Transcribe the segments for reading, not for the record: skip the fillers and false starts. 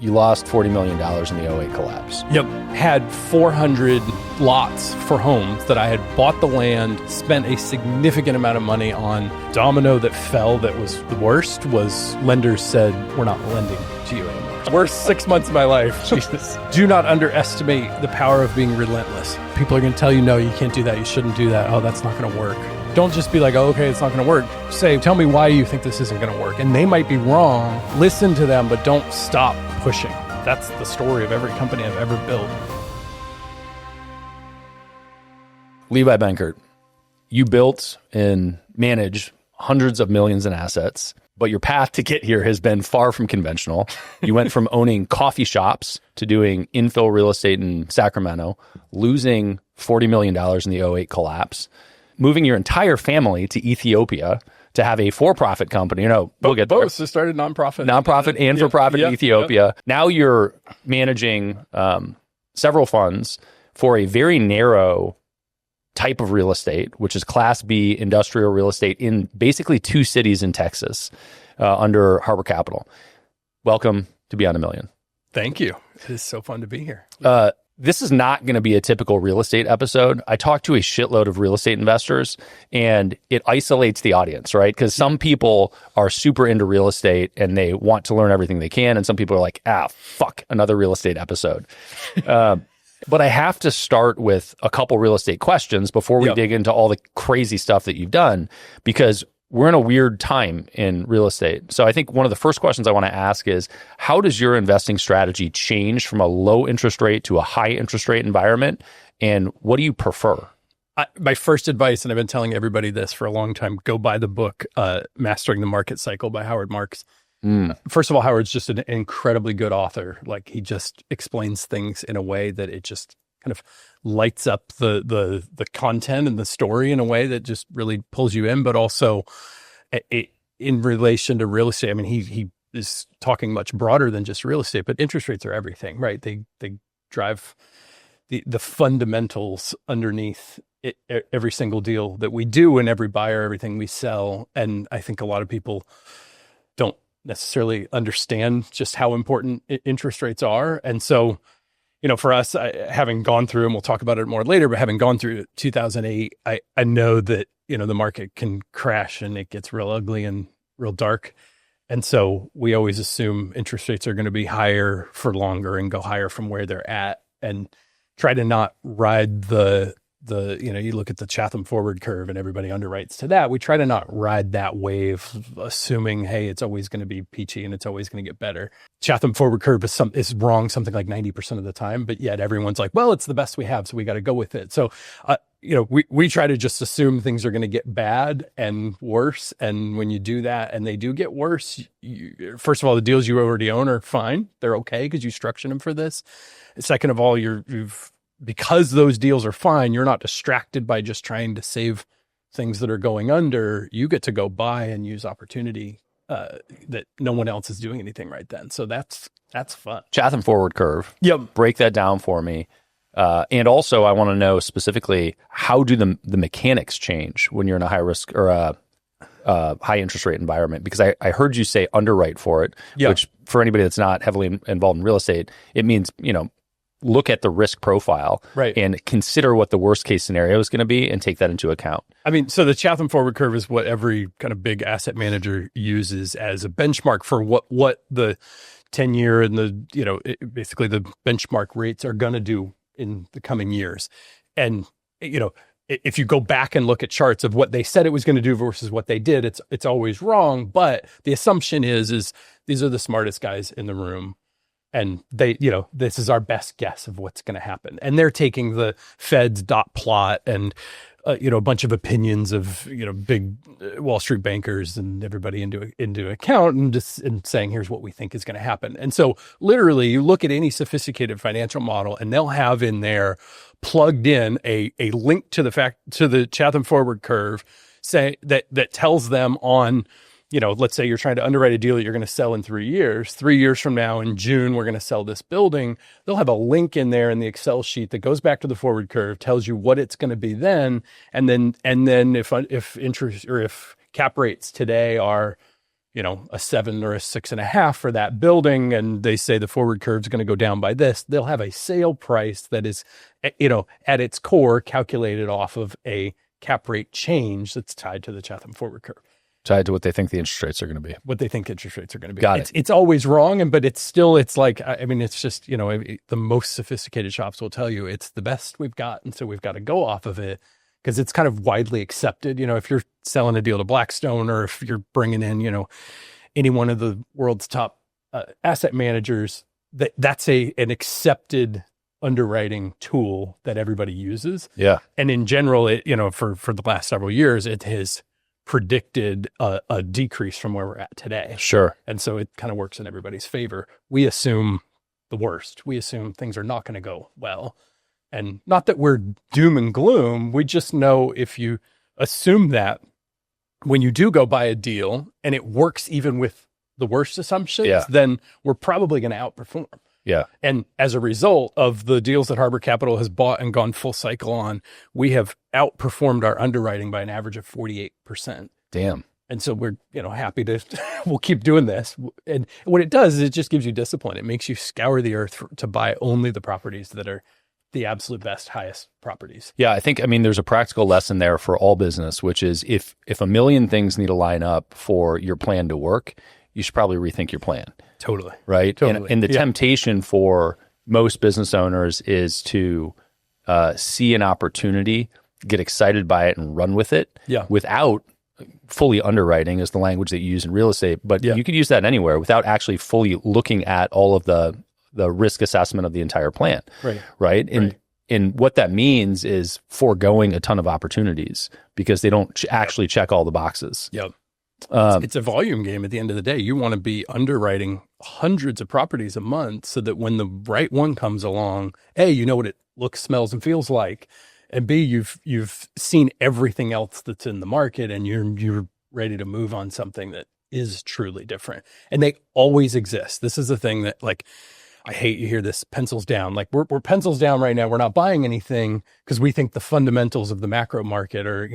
You lost $40 million in the '08 collapse. Yep. Had 400 lots for homes that I had bought the land, spent a significant amount of money on. Domino that fell that was the worst was lenders said, we're not lending to you anymore. Worst 6 months of my life. Jesus. Do not underestimate the power of being relentless. People are going to tell you, no, you can't do that. You shouldn't do that. Oh, that's not going to work. Don't just be like, oh, okay, it's not going to work. Say, tell me why you think this isn't going to work. And they might be wrong. Listen to them, but don't stop pushing. That's the story of every company I've ever built. Levi Benkert, you built and manage hundreds of millions in assets, but your path to get here has been far from conventional. You went from owning coffee shops to doing infill real estate in Sacramento, losing $40 million in the '08 collapse, moving your entire family to Ethiopia to have a for-profit company. We'll get there. Both. So started nonprofit and for-profit in Ethiopia. Yep. Now you're managing several funds for a very narrow type of real estate, which is Class B industrial real estate in basically 2 cities in Texas under Harbor Capital. Welcome to Beyond a Million. Thank you. It is so fun to be here. This is not going to be a typical real estate episode. I talked to a shitload of real estate investors, and it isolates the audience, right? Because some people are super into real estate and they want to learn everything they can, and some people are like, fuck, another real estate episode. But I have to start with a couple real estate questions before we dig into all the crazy stuff that you've done, because we're in a weird time in real estate. So I think one of the first questions I want to ask is, how does your investing strategy change from a low interest rate to a high interest rate environment? And what do you prefer? My first advice, and I've been telling everybody this for a long time, go buy the book, Mastering the Market Cycle by Howard Marks. First of all, Howard's just an incredibly good author. Like, he just explains things in a way that it just kind of lights up the content and the story in a way that just really pulls you in. But also in relation to real estate, I mean, he is talking much broader than just real estate, but interest rates are everything, right? They drive the fundamentals underneath every single deal that we do and every buyer, everything we sell. And I think a lot of people don't necessarily understand just how important interest rates are. And so, for us, having gone through, and we'll talk about it more later, but having gone through 2008, I know that, the market can crash and it gets real ugly and real dark. And so we always assume interest rates are going to be higher for longer and go higher from where they're at, and try to not ride the you look at the Chatham forward curve and everybody underwrites to that. We try to not ride that wave, assuming, hey, it's always going to be peachy and it's always going to get better. Chatham forward curve is wrong something like 90% of the time, but yet everyone's like, well, it's the best we have, so we got to go with it. So, we try to just assume things are going to get bad and worse. And when you do that and they do get worse, first of all, the deals you already own are fine. They're okay because you structured them for this. Second of all, because those deals are fine, you're not distracted by just trying to save things that are going under. You get to go buy and use opportunity that no one else is doing anything right then. So that's fun. Chatham forward curve. Yep. Break that down for me. And also, I want to know specifically, how do the mechanics change when you're in a high risk or a high interest rate environment? Because I heard you say underwrite for it, which for anybody that's not heavily involved in real estate, it means, look at the risk profile, right, and consider what the worst case scenario is going to be and take that into account. I mean, so the Chatham forward curve is what every kind of big asset manager uses as a benchmark for what the 10-year and basically the benchmark rates are going to do in the coming years. And, if you go back and look at charts of what they said it was going to do versus what they did, it's always wrong. But the assumption is these are the smartest guys in the room. And they, this is our best guess of what's going to happen. And they're taking the Fed's dot plot and, a bunch of opinions of, big Wall Street bankers and everybody into account and saying, here's what we think is going to happen. And so literally you look at any sophisticated financial model and they'll have in there plugged in a link to the Chatham forward curve, say that tells them on, let's say you're trying to underwrite a deal that you're going to sell in 3 years. 3 years from now in June, we're going to sell this building. They'll have a link in there in the Excel sheet that goes back to the forward curve, tells you what it's going to be then. And then if interest or if cap rates today are, a 7 or a 6.5 for that building, and they say the forward curve is going to go down by this, they'll have a sale price that is, at its core calculated off of a cap rate change that's tied to the Chatham forward curve. Tied to what they think the interest rates are going to be. What they think interest rates are going to be. Got it. It's always wrong, but it's like, it's just, the most sophisticated shops will tell you it's the best we've got, and so we've got to go off of it because it's kind of widely accepted. If you're selling a deal to Blackstone, or if you're bringing in, any one of the world's top asset managers, that's an accepted underwriting tool that everybody uses. Yeah. And in general, it, for the last several years, it has predicted a decrease from where we're at today. Sure. And so it kind of works in everybody's favor. We assume the worst. We assume things are not going to go well. And not that we're doom and gloom. We just know if you assume that when you do go buy a deal and it works even with the worst assumptions, then we're probably going to outperform. Yeah. And as a result of the deals that Harbor Capital has bought and gone full cycle on, we have outperformed our underwriting by an average of 48%. Damn. And so we're, happy to, we'll keep doing this. And what it does is it just gives you discipline. It makes you scour the earth to buy only the properties that are the absolute best, highest properties. Yeah. I think, there's a practical lesson there for all business, which is if a million things need to line up for your plan to work, you should probably rethink your plan. Totally. Right. Totally. And the temptation for most business owners is to see an opportunity, get excited by it and run with it without fully underwriting is the language that you use in real estate. But you could use that anywhere without actually fully looking at all of the risk assessment of the entire plan. Right. And what that means is foregoing a ton of opportunities because they don't actually check all the boxes. Yep. It's a volume game at the end of the day. You want to be underwriting hundreds of properties a month so that when the right one comes along, A, you know what it looks, smells, and feels like, and B, you've seen everything else that's in the market, and you're ready to move on something that is truly different. And they always exist. This is the thing that, like, I hate you hear this pencils down. Like we're pencils down right now. We're not buying anything because we think the fundamentals of the macro market are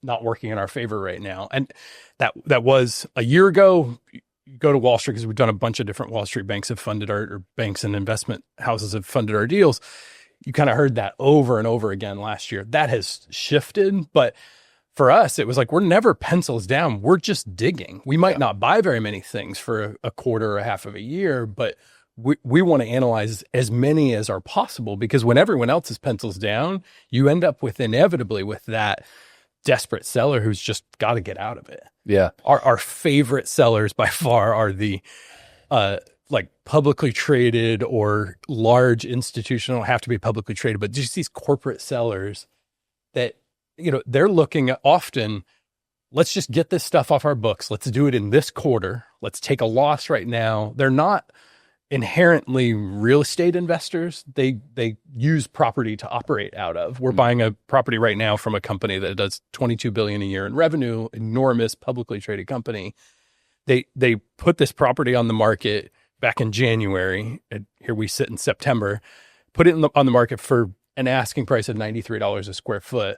not working in our favor right now. And that was a year ago. You go to Wall Street, because we've done a bunch of different Wall Street banks have funded or banks and investment houses have funded our deals. You kind of heard that over and over again last year. That has shifted. But for us, it was like, we're never pencils down. We're just digging. We might not buy very many things for a quarter or a half of a year, but we want to analyze as many as are possible, because when everyone else is pencils down, you end up inevitably with that desperate seller who's just got to get out of it. Yeah. Our favorite sellers by far are the like publicly traded or large institutional, have to be publicly traded, but just these corporate sellers that, they're looking at often, let's just get this stuff off our books. Let's do it in this quarter. Let's take a loss right now. They're not inherently real estate investors. They use property to operate out of. We're buying a property right now from a company that does $22 billion a year in revenue, enormous publicly traded company. They put this property on the market back in January, and here we sit in September, put it on the market for an asking price of $93 a square foot.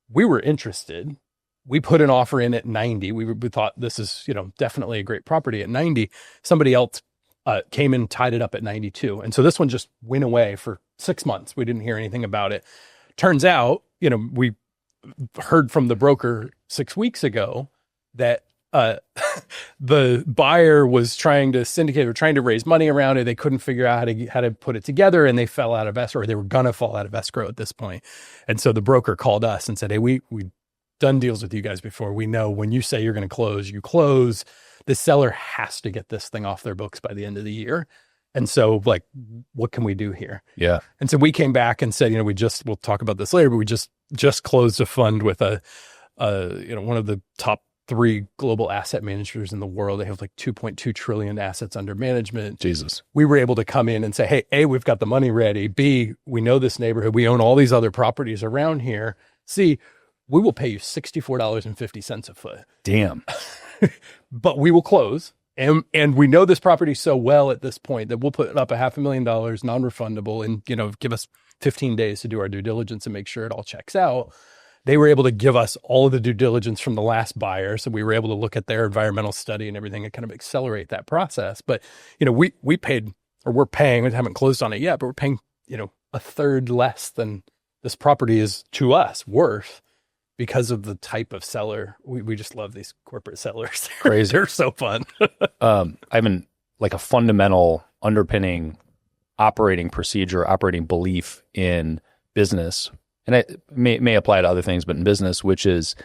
We were interested. We put an offer in at 90. We thought this is, definitely a great property at 90. Somebody else came in, tied it up at 92. And so this one just went away for 6 months. We didn't hear anything about it. Turns out, we heard from the broker 6 weeks ago that the buyer was trying to syndicate or trying to raise money around it. They couldn't figure out how to put it together, and they fell out of escrow, or they were going to fall out of escrow at this point. And so the broker called us and said, hey, we've done deals with you guys before. We know when you say you're going to close, you close. The seller has to get this thing off their books by the end of the year. And so, like, what can we do here? Yeah. And so we came back and said, we'll talk about this later, but we just closed a fund with one of the top 3 global asset managers in the world. They have like 2.2 trillion assets under management. Jesus. We were able to come in and say, hey, A, we've got the money ready. B, we know this neighborhood. We own all these other properties around here. C, we will pay you $64.50 a foot. Damn. But we will close. And we know this property so well at this point that we'll put up $500,000 non-refundable and, give us 15 days to do our due diligence and make sure it all checks out. they were able to give us all of the due diligence from the last buyer. So we were able to look at their environmental study and everything and kind of accelerate that process. But, we paid, or we're paying, we haven't closed on it yet, but we're paying, a third less than this property is to us worth because of the type of seller. We just love these corporate sellers. Crazy. They're so fun. I have a fundamental underpinning operating procedure, operating belief in business, and it may apply to other things, but in business, which is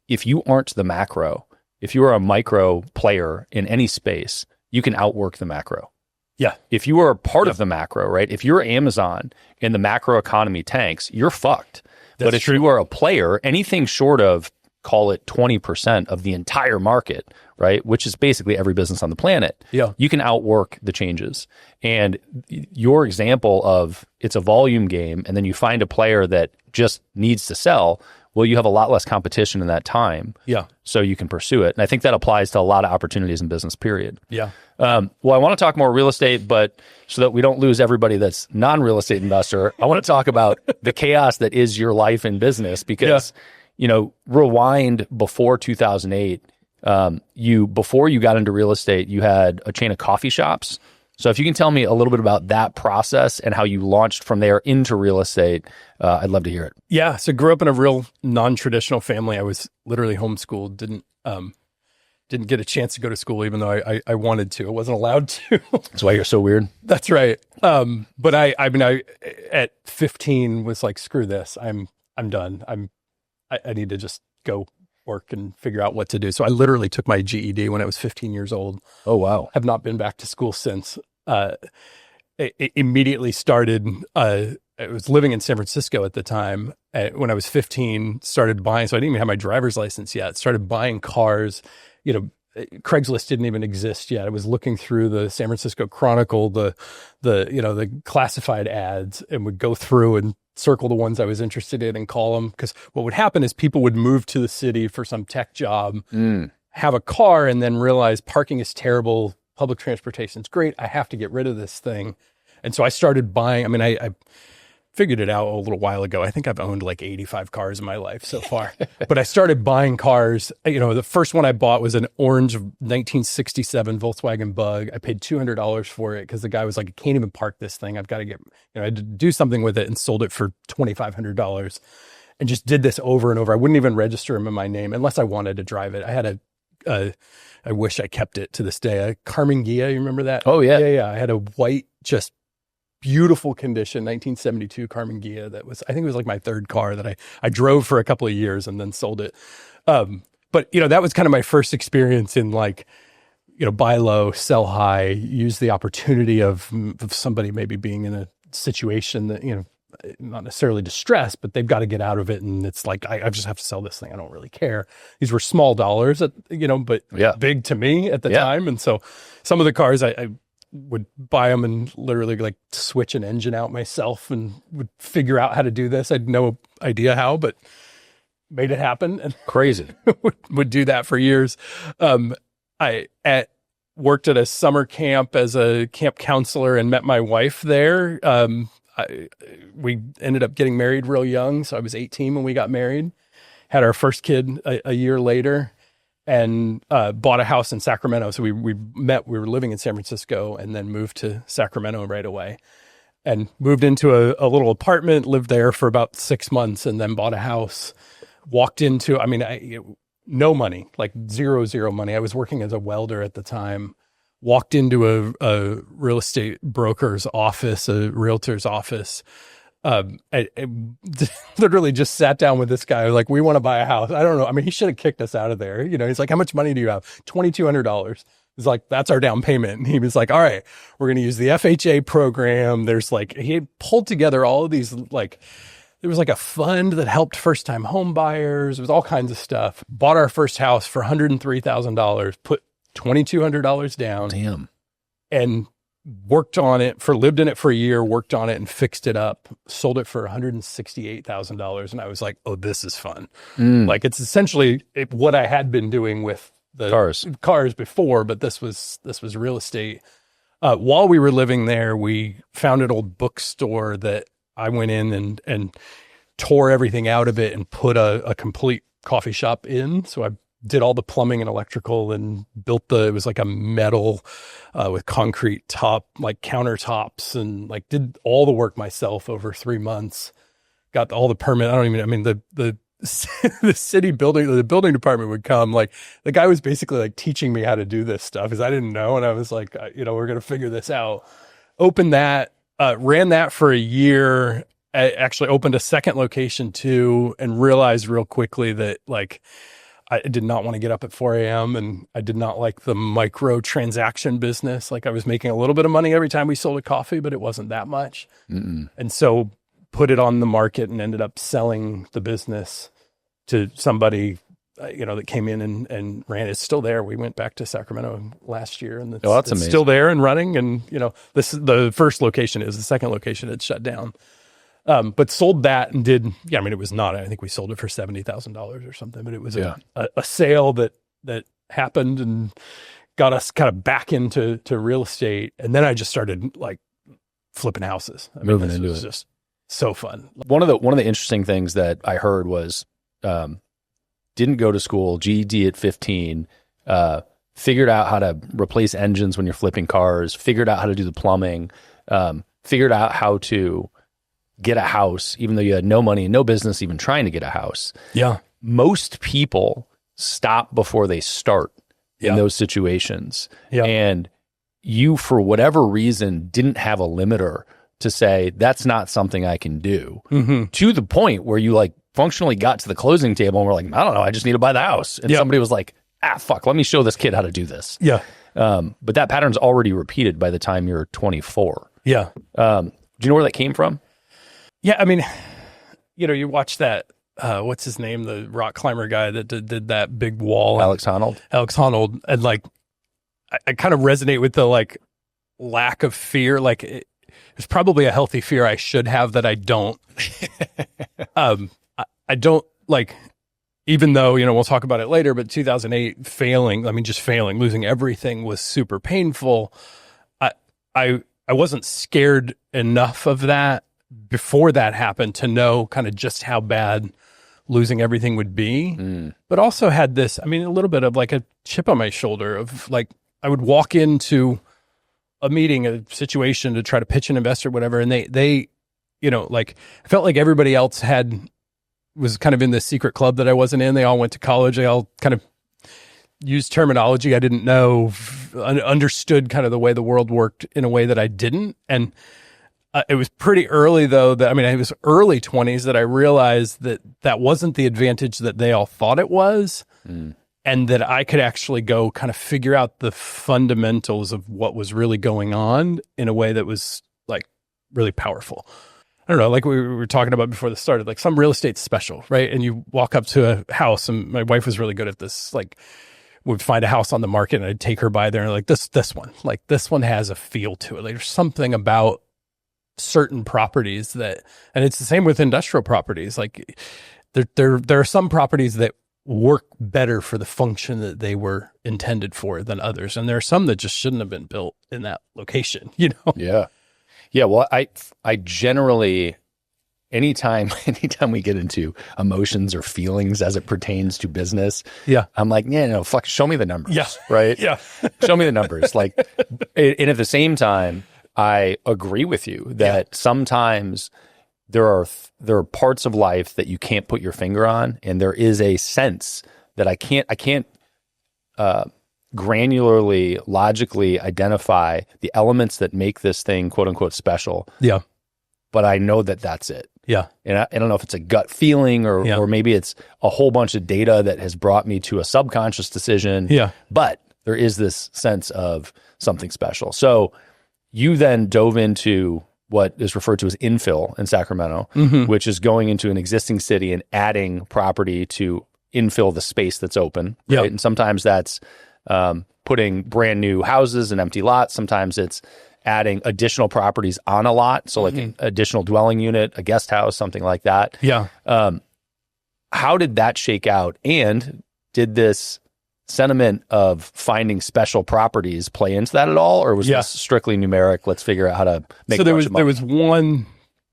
if you aren't the macro, if you are a micro player in any space, you can outwork the macro. Yeah. If you are a part of the macro, right? If you're Amazon and the macro economy tanks, you're fucked. But if you are a player, anything short of, call it 20% of the entire market, right? Which is basically every business on the planet. Yeah. You can outwork the changes. And your example of it's a volume game and then you find a player that just needs to sell, well, you have a lot less competition in that time. Yeah. So you can pursue it. And I think that applies to a lot of opportunities in business, period. Yeah. Well, I want to talk more real estate, but so that we don't lose everybody that's non-real estate investor, I want to talk about the chaos that is your life in business because, rewind before 2008, before you got into real estate, you had a chain of coffee shops. So if you can tell me a little bit about that process and how you launched from there into real estate, I'd love to hear it. Yeah. So grew up in a real non-traditional family. I was literally homeschooled, didn't get a chance to go to school, even though I wanted to. I wasn't allowed to. That's why you're so weird. That's right. But I at 15 was like, screw this. I'm done. I need to just go work and figure out what to do. So I literally took my GED when I was 15 years old. Oh, wow. Have not been back to school since. It immediately started. I was living in San Francisco at the time. When I was 15, started buying. So I didn't even have my driver's license yet. Started buying cars. Craigslist didn't even exist yet. I was looking through the San Francisco Chronicle, the classified ads, and would go through and circle the ones I was interested in and call them. Because what would happen is people would move to the city for some tech job, have a car, and then realize parking is terrible. Public transportation is great. I have to get rid of this thing. And so I started buying. I figured it out a little while ago. I think I've owned like 85 cars in my life so far. But I started buying cars. The first one I bought was an orange 1967 Volkswagen Bug. I paid $200 for it because the guy was like, I can't even park this thing. I've got to get, I had to do something with it, and sold it for $2,500 and just did this over and over. I wouldn't even register him in my name unless I wanted to drive it. I had I wish I kept it to this day. A Carmen Ghia, you remember that? Oh, yeah. Yeah. I had a white, just beautiful condition, 1972 Carmen Ghia. I think it was like my third car that I drove for a couple of years and then sold it. But that was kind of my first experience in buy low, sell high, use the opportunity of somebody maybe being in a situation that, not necessarily distressed, but they've got to get out of it. And it's like, I just have to sell this thing. I don't really care. These were small dollars, but big to me at the time. And so some of the cars I would buy them and literally like switch an engine out myself and would figure out how to do this. I had no idea how, but made it happen. And crazy. would do that for years. I worked at a summer camp as a camp counselor and met my wife there. We ended up getting married real young. So I was 18 when we got married, had our first kid a year later, and bought a house in Sacramento. So we were living in San Francisco and then moved to Sacramento right away, and moved into a little apartment, lived there for about 6 months, and then bought a house. Walked into, no money, like zero money. I was working as a welder at the time. Walked into a real estate broker's office, a realtor's office. I literally just sat down with this guy. Like, we want to buy a house. I don't know. He should have kicked us out of there. He's like, how much money do you have? $2,200. He's like, that's our down payment. And he was like, all right, we're going to use the FHA program. There's he had pulled together all of these, there was a fund that helped first-time home buyers. It was all kinds of stuff. Bought our first house for $103,000, put $2,200 down. Damn. And lived in it for a year, worked on it and fixed it up, sold it for $168,000. And I was like, oh, this is fun. It's essentially what I had been doing with the cars before, but this was real estate. While we were living there, we found an old bookstore that I went in and tore everything out of it and put a complete coffee shop in. So I did all the plumbing and electrical and built it was like a metal with concrete top, like countertops, and like did all the work myself over 3 months. Got all the permit. The the city building, the building department would come. Like the guy was basically like teaching me how to do this stuff because I didn't know. And I was like, we're going to figure this out. Opened that, ran that for a year. I actually opened a second location too, and realized real quickly that like I did not want to get up at 4 a.m. and I did not like the micro transaction business. Like I was making a little bit of money every time we sold a coffee, but it wasn't that much. Mm-mm. And so put it on the market and ended up selling the business to somebody, that came in and ran. It's still there. We went back to Sacramento last year, and it's still there and running. And, this is the first location the second location had shut down. But sold that and did, it was not, I think we sold it for $70,000 or something, but it was a sale that happened and got us kind of back into real estate. And then I just started like flipping houses. Moving into it. Just so fun. One of the interesting things that I heard was, didn't go to school, GED at 15, figured out how to replace engines when you're flipping cars, figured out how to do the plumbing, figured out how to get a house, even though you had no money and no business even trying to get a house. Yeah. Most people stop before they start in those situations. Yeah. And you, for whatever reason, didn't have a limiter to say, that's not something I can do, to the point where you like functionally got to the closing table and were like, I don't know, I just need to buy the house. And somebody was like, fuck, let me show this kid how to do this. Yeah. But that pattern's already repeated by the time you're 24. Yeah. Do you know where that came from? Yeah, you watch that, what's his name, the rock climber guy that did that big wall. Alex Honnold. And like, I kind of resonate with the like lack of fear. Like it's probably a healthy fear I should have that I don't. I don't like, even though, we'll talk about it later, but 2008 failing, losing everything was super painful. I wasn't scared enough of that before that happened to know kind of just how bad losing everything would be, but also had this, a little bit of like a chip on my shoulder of like, I would walk into a meeting, a situation to try to pitch an investor, whatever. And they, like I felt like everybody else was kind of in this secret club that I wasn't in. They all went to college. They all kind of used terminology I didn't know, understood kind of the way the world worked in a way that I didn't. And it was pretty early though it was early 20s that I realized that wasn't the advantage that they all thought it was. And that I could actually go kind of figure out the fundamentals of what was really going on in a way that was like really powerful. I don't know, like we were talking about before this started, like some real estate's special, right? And you walk up to a house, and my wife was really good at this, like would find a house on the market and I'd take her by there and like this one has a feel to it. Like there's something about certain properties and it's the same with industrial properties. Like there are some properties that work better for the function that they were intended for than others. And there are some that just shouldn't have been built in that location, Yeah. Yeah. Well, I generally, anytime we get into emotions or feelings as it pertains to business, I'm like, fuck, show me the numbers. Yeah. Right. Yeah. Show me the numbers. Like, and at the same time, I agree with you that sometimes there are parts of life that you can't put your finger on, and there is a sense that I can't granularly, logically identify the elements that make this thing quote unquote special. Yeah. But I know that that's it. Yeah. And I don't know if it's a gut feeling or maybe it's a whole bunch of data that has brought me to a subconscious decision. Yeah. But there is this sense of something special. So you then dove into what is referred to as infill in Sacramento, which is going into an existing city and adding property to infill the space that's open. Right? And sometimes that's putting brand new houses and empty lots. Sometimes it's adding additional properties on a lot. So like an additional dwelling unit, a guest house, something like that. Yeah. How did that shake out? And did this sentiment of finding special properties play into that at all? Or was this strictly numeric? Let's figure out how to make so there was one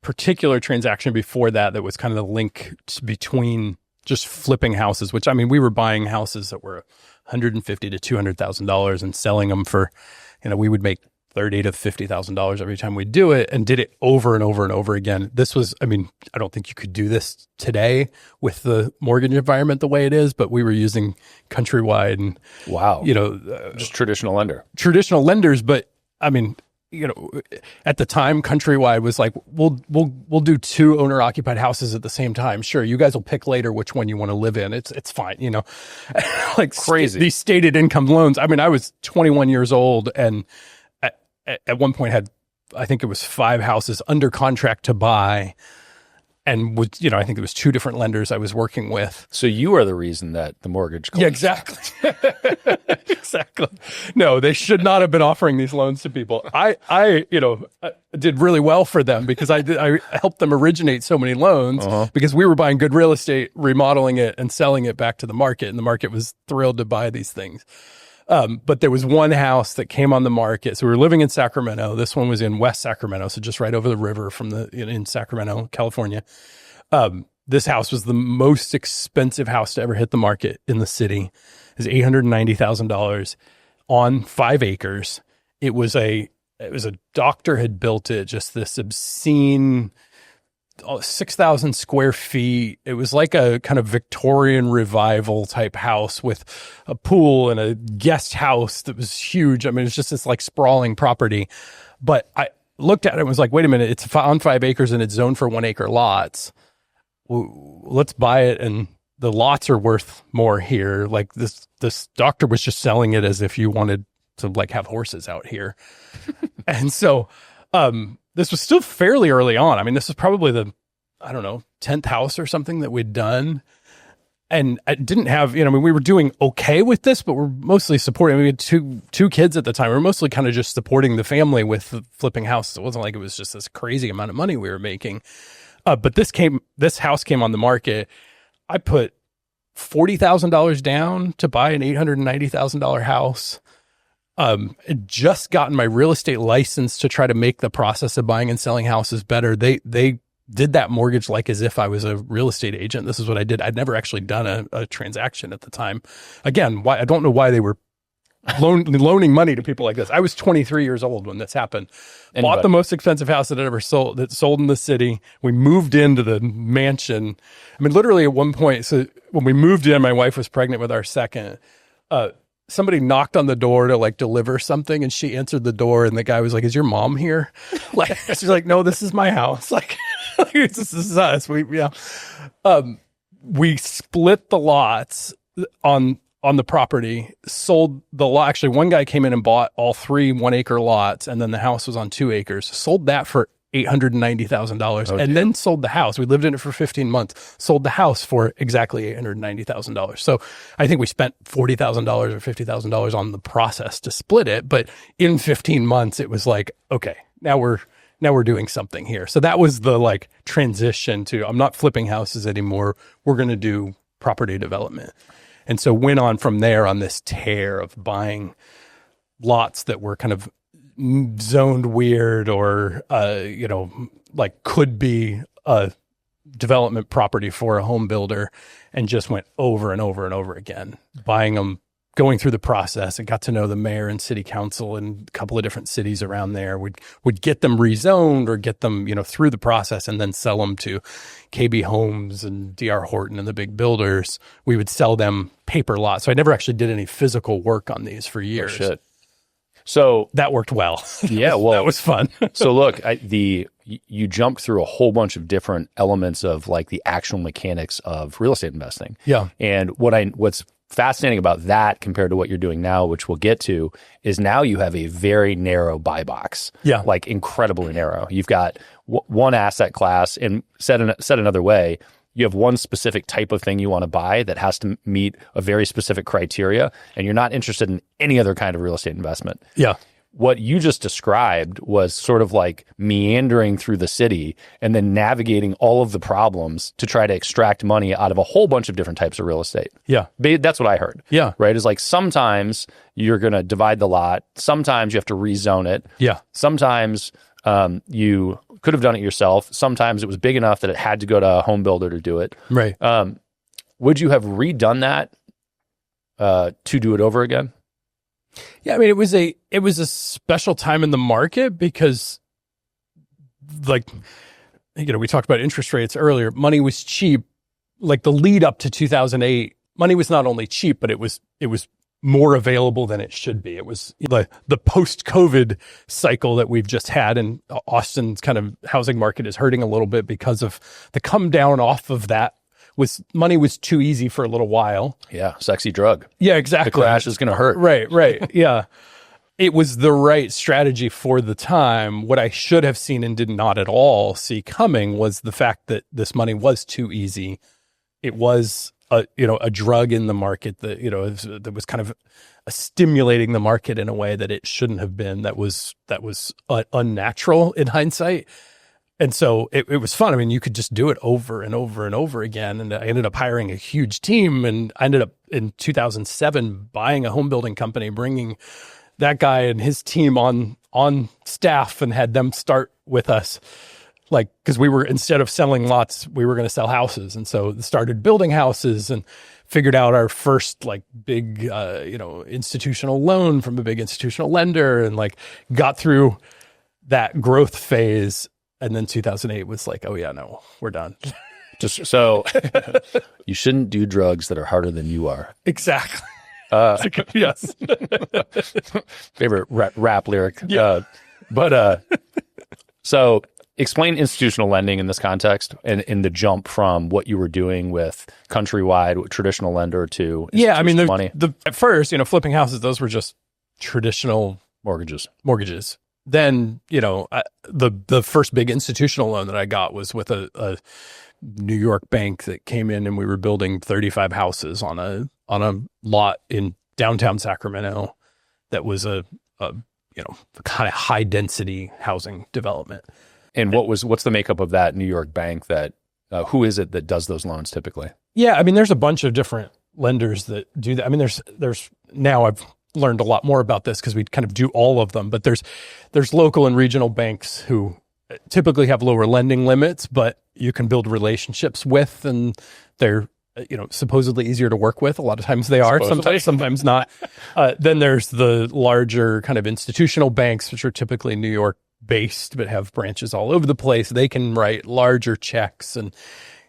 particular transaction before that was kind of the link between just flipping houses, which, I mean, we were buying houses that were $150,000 to $200,000 and selling them for, we would make $30,000 to $50,000 every time we do it, and did it over and over and over again. This was, I mean, I don't think you could do this today with the mortgage environment the way it is, but we were using Countrywide and wow, just traditional lenders. But I mean, at the time, Countrywide was like, we'll do 2 owner occupied houses at the same time. Sure, you guys will pick later which one you want to live in. It's fine, like crazy. These stated income loans. I mean, I was 21 years old and at one point had, I think it was 5 houses under contract to buy, and was, I think it was 2 different lenders I was working with. So you are the reason that the mortgage collapsed. Yeah, exactly. Exactly. No, they should not have been offering these loans to people. I did really well for them because I helped them originate so many loans because we were buying good real estate, remodeling it, and selling it back to the market, and the market was thrilled to buy these things. But there was one house that came on the market. So we were living in Sacramento. This one was in West Sacramento, so just right over the river from in Sacramento, California. This house was the most expensive house to ever hit the market in the city. It was $890,000 on 5 acres. It was a doctor had built it, just this obscene 6,000 square feet. It was like a kind of Victorian revival type house with a pool and a guest house that was huge. I mean, it's just this like sprawling property. But I looked at it and was like, wait a minute, it's on 5 acres and it's zoned for 1 acre lots. Let's buy it, and the lots are worth more here. Like this doctor was just selling it as if you wanted to like have horses out here. And so, this was still fairly early on. I mean, this was probably the, 10th house or something that we'd done. And I didn't have, we were doing okay with this, but we're mostly supporting. We had two kids at the time. We were mostly kind of just supporting the family with the flipping houses. It wasn't like it was just this crazy amount of money we were making. But this house came on the market. I put $40,000 down to buy an $890,000 house. I'd just gotten my real estate license to try to make the process of buying and selling houses better. They did that mortgage like as if I was a real estate agent. This is what I did. I'd never actually done a transaction at the time. Again, why I don't know why they were loaning money to people like this. I was 23 years old when this happened. Bought the most expensive house that ever sold in the city. We moved into the mansion. I mean, literally at one point, so when we moved in, my wife was pregnant with our second. Somebody knocked on the door to like deliver something, and she answered the door, and the guy was like, "Is your mom here?" Like, she's like, "No, this is my house." Like, this is us. We split the lots on the property, sold the lot. Actually, one guy came in and bought all 3 1-acre lots, and then the house was on 2 acres. Sold that for $890,000 and then sold the house. We lived in it for 15 months, sold the house for exactly $890,000. So I think we spent $40,000 or $50,000 on the process to split it. But in 15 months, it was like, okay, now we're doing something here. So that was the like transition to, I'm not flipping houses anymore. We're going to do property development. And so went on from there on this tear of buying lots that were kind of zoned weird or, like could be a development property for a home builder, and just went over and over and over again, buying them, going through the process, and got to know the mayor and city council in a couple of different cities around there. Would get them rezoned or get them, through the process, and then sell them to KB Homes and DR Horton and the big builders. We would sell them paper lots. So I never actually did any physical work on these for years. Oh, shit. So that worked well. Yeah, well, that was fun. So look, you jumped through a whole bunch of different elements of like the actual mechanics of real estate investing. Yeah. And what's fascinating about that compared to what you're doing now, which we'll get to, is now you have a very narrow buy box. Yeah. Like incredibly narrow. You've got one asset class, and said another way, you have one specific type of thing you want to buy that has to meet a very specific criteria, and you're not interested in any other kind of real estate investment. Yeah. What you just described was sort of like meandering through the city and then navigating all of the problems to try to extract money out of a whole bunch of different types of real estate. Yeah. That's what I heard. Yeah. Right? It's like sometimes you're going to divide the lot. Sometimes you have to rezone it. Yeah. Sometimes You could have done it yourself. Sometimes it was big enough that it had to go to a home builder to do it. Right. Would you have redone that to do it over again? Yeah, I mean, it was a special time in the market because, like, we talked about interest rates earlier. Money was cheap. Like the lead up to 2008, money was not only cheap, but it was more available than it should be. It was the post-COVID cycle that we've just had, and Austin's kind of housing market is hurting a little bit because of the come down off of that. Money was too easy for a little while. Yeah, sexy drug. Yeah, exactly. The crash is going to hurt. Right. Yeah. It was the right strategy for the time. What I should have seen and did not at all see coming was the fact that this money was too easy. It was a drug in the market that was kind of stimulating the market in a way that it shouldn't have been. That was unnatural in hindsight. And so it was fun. I mean, you could just do it over and over and over again. And I ended up hiring a huge team, and I ended up in 2007 buying a home building company, bringing that guy and his team on staff and had them start with us. Like, because we were, instead of selling lots, we were going to sell houses. And so started building houses and figured out our first like big, institutional loan from a big institutional lender, and like got through that growth phase. And then 2008 was like, oh yeah, no, we're done. Just so you shouldn't do drugs that are harder than you are. Exactly. Yes. Favorite rap lyric. Yeah. So explain institutional lending in this context and in the jump from what you were doing with Countrywide, traditional lender, to yeah. I mean, money. At first, flipping houses, those were just traditional mortgages. Then, the first big institutional loan that I got was with a New York bank that came in, and we were building 35 houses on a lot in downtown Sacramento that was a kind of high density housing development. And what's the makeup of that New York bank that who is it that does those loans typically? Yeah, I mean, there's a bunch of different lenders that do that. I mean, there's now I've learned a lot more about this because we kind of do all of them, but there's local and regional banks who typically have lower lending limits, but you can build relationships with, and they're supposedly easier to work with. A lot of times they are, sometimes not. Then there's the larger kind of institutional banks, which are typically New York based, but have branches all over the place. They can write larger checks and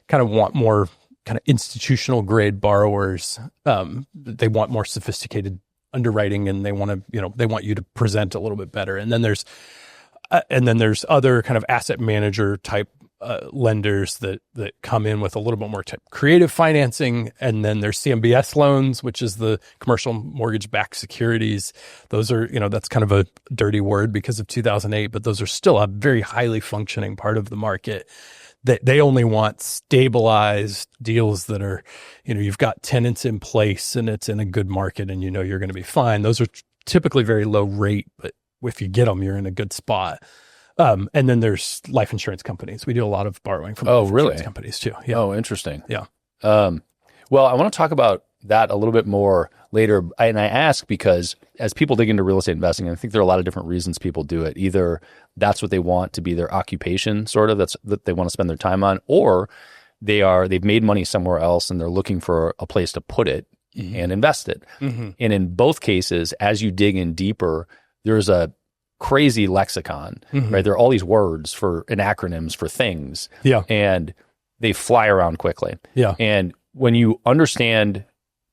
kind of want more kind of institutional grade borrowers. They want more sophisticated underwriting, and they want you to present a little bit better. And then there's other kind of asset manager type lenders that come in with a little bit more type creative financing. And then there's CMBS loans, which is the commercial mortgage-backed securities. Those are, that's kind of a dirty word because of 2008, but those are still a very highly functioning part of the market. They only want stabilized deals that are, you've got tenants in place and it's in a good market and you're going to be fine. Those are typically very low rate, but if you get them, you're in a good spot. And then there's life insurance companies. We do a lot of borrowing from life insurance companies too. Yeah. Oh, interesting. Yeah. Well, I want to talk about that a little bit more later. And I ask because as people dig into real estate investing, I think there are a lot of different reasons people do it. Either that's what they want to be their occupation, sort of, that they want to spend their time on, or they've made money somewhere else and they're looking for a place to put it and invest it. Mm-hmm. And in both cases, as you dig in deeper, there's a crazy lexicon, right? There are all these words and acronyms for things. Yeah. And they fly around quickly. Yeah. And when you understand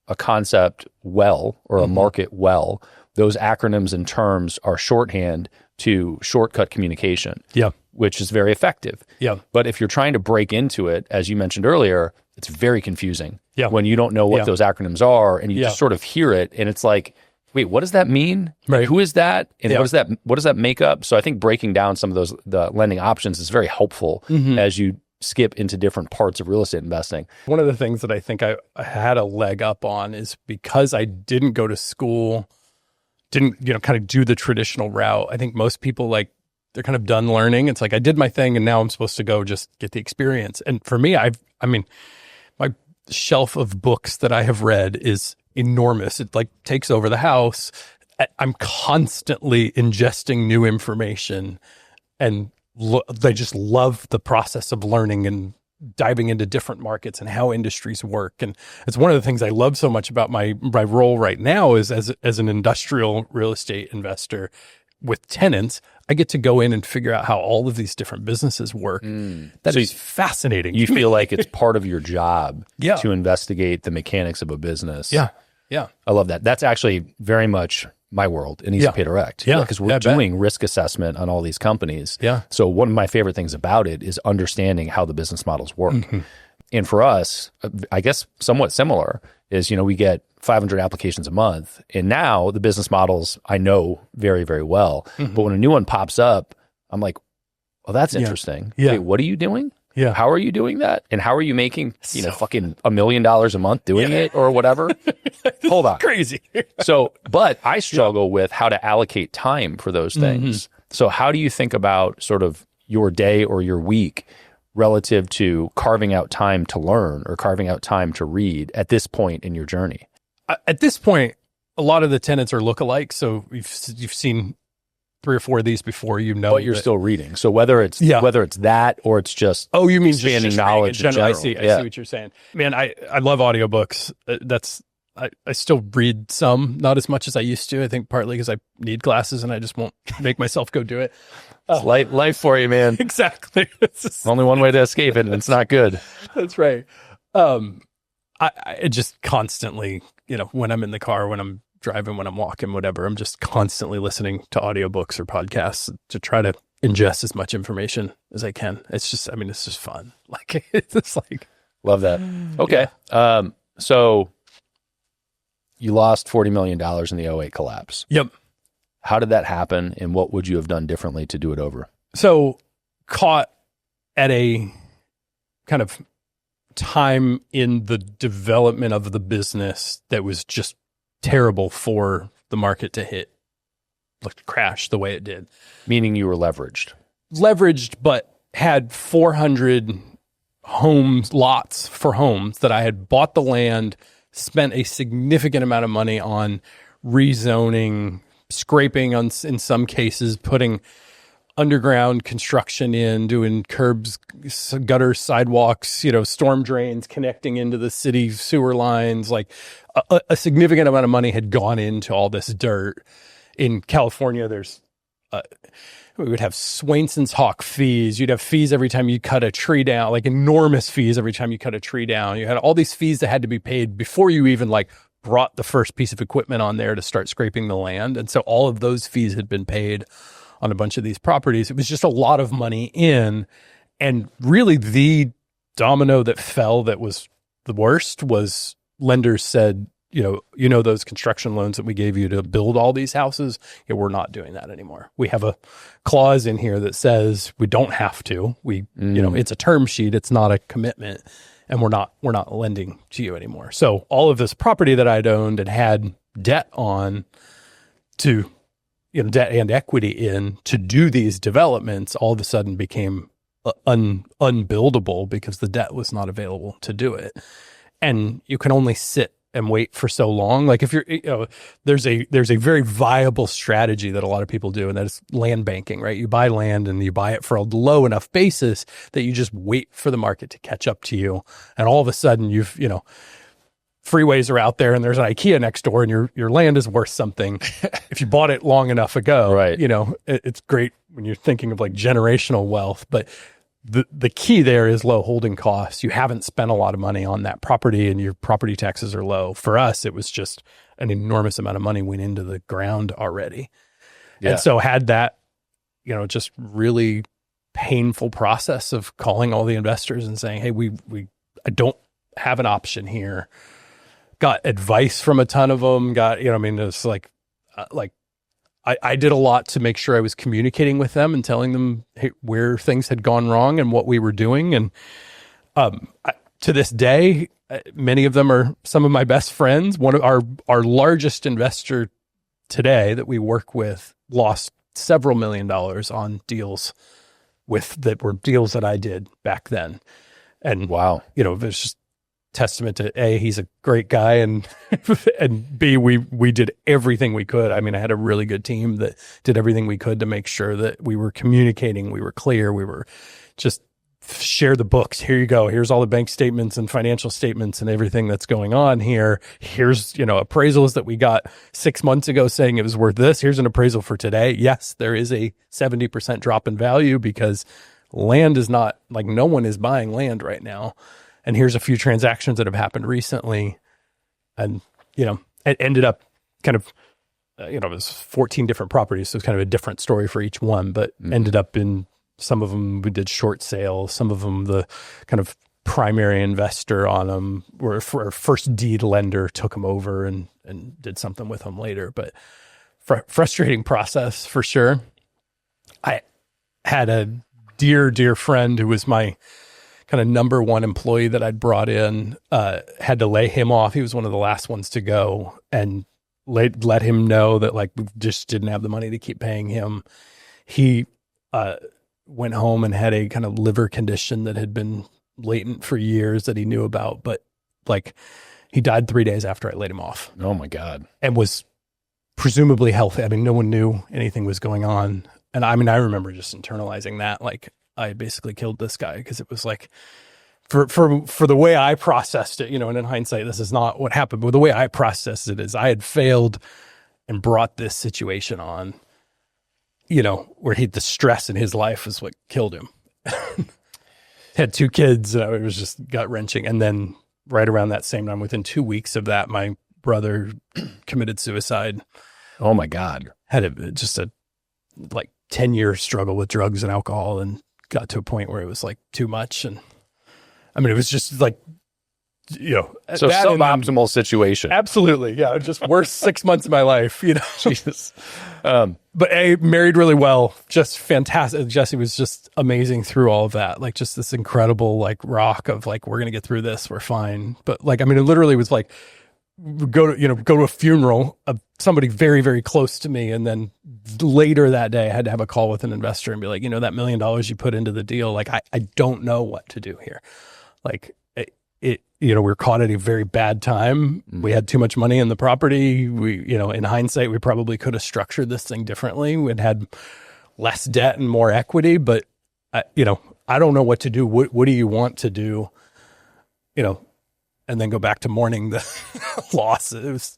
a concept well, or a market well, those acronyms and terms are shorthand to shortcut communication. Yeah. Which is very effective. Yeah. But if you're trying to break into it, as you mentioned earlier, it's very confusing. Yeah. When you don't know what those acronyms are and you just sort of hear it and it's like, wait, what does that mean? Right. Who is that? And what does that make up? So I think breaking down some of the lending options is very helpful as you skip into different parts of real estate investing. One of the things that I think I had a leg up on is because I didn't go to school, didn't, kind of do the traditional route. I think most people, they're kind of done learning. It's like, I did my thing and now I'm supposed to go just get the experience. And for me, my shelf of books that I have read is enormous. It takes over the house. I'm constantly ingesting new information. and they just love the process of learning and diving into different markets and how industries work. And it's one of the things I love so much about my role right now is as an industrial real estate investor with tenants, I get to go in and figure out how all of these different businesses work. That is fascinating. You feel like it's part of your job Yeah. to investigate the mechanics of a business. Yeah. Yeah. I love that. That's actually very much my world in Easy Pay Direct. Yeah. Because we're doing risk assessment on all these companies. Yeah. So one of my favorite things about it is understanding how the business models work. And for us, I guess somewhat similar is, we get 500 applications a month. And now the business models I know very, very well. But when a new one pops up, I'm like, oh, that's interesting. Yeah. Wait, what are you doing? Yeah. How are you doing that? And how are you making, fucking $1 million a month doing it or whatever? Hold on. Crazy. But I struggle with how to allocate time for those things. So how do you think about sort of your day or your week relative to carving out time to learn or carving out time to read at this point in your journey? At this point, a lot of the tenants are lookalikes. So you've seen 3 or 4 of these before, But you're still reading. So whether it's that or it's just you mean expanding just knowledge in general. I see what you're saying. Man, I love audiobooks. I still read some, not as much as I used to. I think partly because I need glasses and I just won't make myself go do it. It's life for you, man. Exactly. Only one way to escape it, and it's not good. That's right. I just constantly, when I'm in the car, when I'm driving, when I'm walking, whatever, I'm just constantly listening to audiobooks or podcasts to try to ingest as much information as I can. It's just fun. Like, it's just like. Love that. Okay. Yeah. So you lost $40 million in the '08 collapse. Yep. How did that happen, and what would you have done differently to do it over? So caught at a kind of time in the development of the business that was just terrible for the market to hit, like crash the way it did. Meaning you were leveraged, but had 400 lots for homes that I had bought the land, spent a significant amount of money on rezoning, scraping in some cases, putting underground construction in, doing curbs, gutters, sidewalks, storm drains connecting into the city sewer lines. Like a significant amount of money had gone into all this dirt. In California, we would have Swainson's Hawk fees. You'd have fees every time you cut a tree down, like enormous fees every time you cut a tree down. You had all these fees that had to be paid before you even brought the first piece of equipment on there to start scraping the land. And so all of those fees had been paid on a bunch of these properties. It was just a lot of money in. And really the domino that fell that was the worst was lenders said, those construction loans that we gave you to build all these houses, we're not doing that anymore. We have a clause in here that says we don't have to. It's a term sheet. It's not a commitment. And we're not lending to you anymore. So all of this property that I'd owned and had debt on to, debt and equity in to do these developments all of a sudden became unbuildable because the debt was not available to do it. And you can only sit and wait for so long. Like if you're, there's a very viable strategy that a lot of people do, and that is land banking, right? You buy land and you buy it for a low enough basis that you just wait for the market to catch up to you. And all of a sudden freeways are out there and there's an IKEA next door and your land is worth something. If you bought it long enough ago, right. It's great when you're thinking of generational wealth, but the key there is low holding costs. You haven't spent a lot of money on that property and your property taxes are low. For us, it was just an enormous amount of money went into the ground already. Yeah. And so had that, just really painful process of calling all the investors and saying, hey, I don't have an option here. Got advice from a ton of them. It's I did a lot to make sure I was communicating with them and telling them where things had gone wrong and what we were doing. And to this day, many of them are some of my best friends. One of our largest investor today that we work with lost several $1 million on deals that were deals that I did back then. And wow, there's just testament to A, he's a great guy, and and B, we did everything we could. I mean, I had a really good team that did everything we could to make sure that we were communicating, we were clear, we were just share the books. Here you go. Here's all the bank statements and financial statements and everything that's going on here. Here's, appraisals that we got 6 months ago saying it was worth this. Here's an appraisal for today. Yes, there is a 70% drop in value because land is not, like, no one is buying land right now. And here's a few transactions that have happened recently. And, it ended up kind of, it was 14 different properties. So it's kind of a different story for each one, but ended up in some of them we did short sales. Some of them the kind of primary investor on them were for first deed lender took them over and did something with them later. But frustrating process for sure. I had a dear friend who was my kind of number one employee that I'd brought in, had to lay him off. He was one of the last ones to go, and let him know that, like, we just didn't have the money to keep paying him. He went home and had a kind of liver condition that had been latent for years that he knew about, but, like, he died 3 days after I laid him off. Oh my God. And was presumably healthy. I mean, no one knew anything was going on. And I mean, I remember just internalizing that, like, I basically killed this guy, because it was like, for the way I processed it, and in hindsight, this is not what happened, but the way I processed it is I had failed and brought this situation on, where the stress in his life is what killed him. Had 2 kids, and it was just gut wrenching. And then right around that same time, within 2 weeks of that, my brother committed suicide. Oh my God. Had just a 10-year struggle with drugs and alcohol, and got to a point where it was like too much. And I mean, it was just like, so suboptimal situation. Absolutely. Yeah. Just worst 6 months of my life, Jesus. But married really well, just fantastic. Jesse was just amazing through all of that. Like, just this incredible, like, rock of, like, we're going to get through this. We're fine. But, like, I mean, it literally was like, go to a funeral of somebody very, very close to me. And then later that day, I had to have a call with an investor and be like, that $1 million you put into the deal, like, I don't know what to do here. Like, we're caught at a very bad time. We had too much money in the property. We, in hindsight, we probably could have structured this thing differently. We'd had less debt and more equity, but I don't know what to do. What do you want to do? And then go back to mourning the loss. It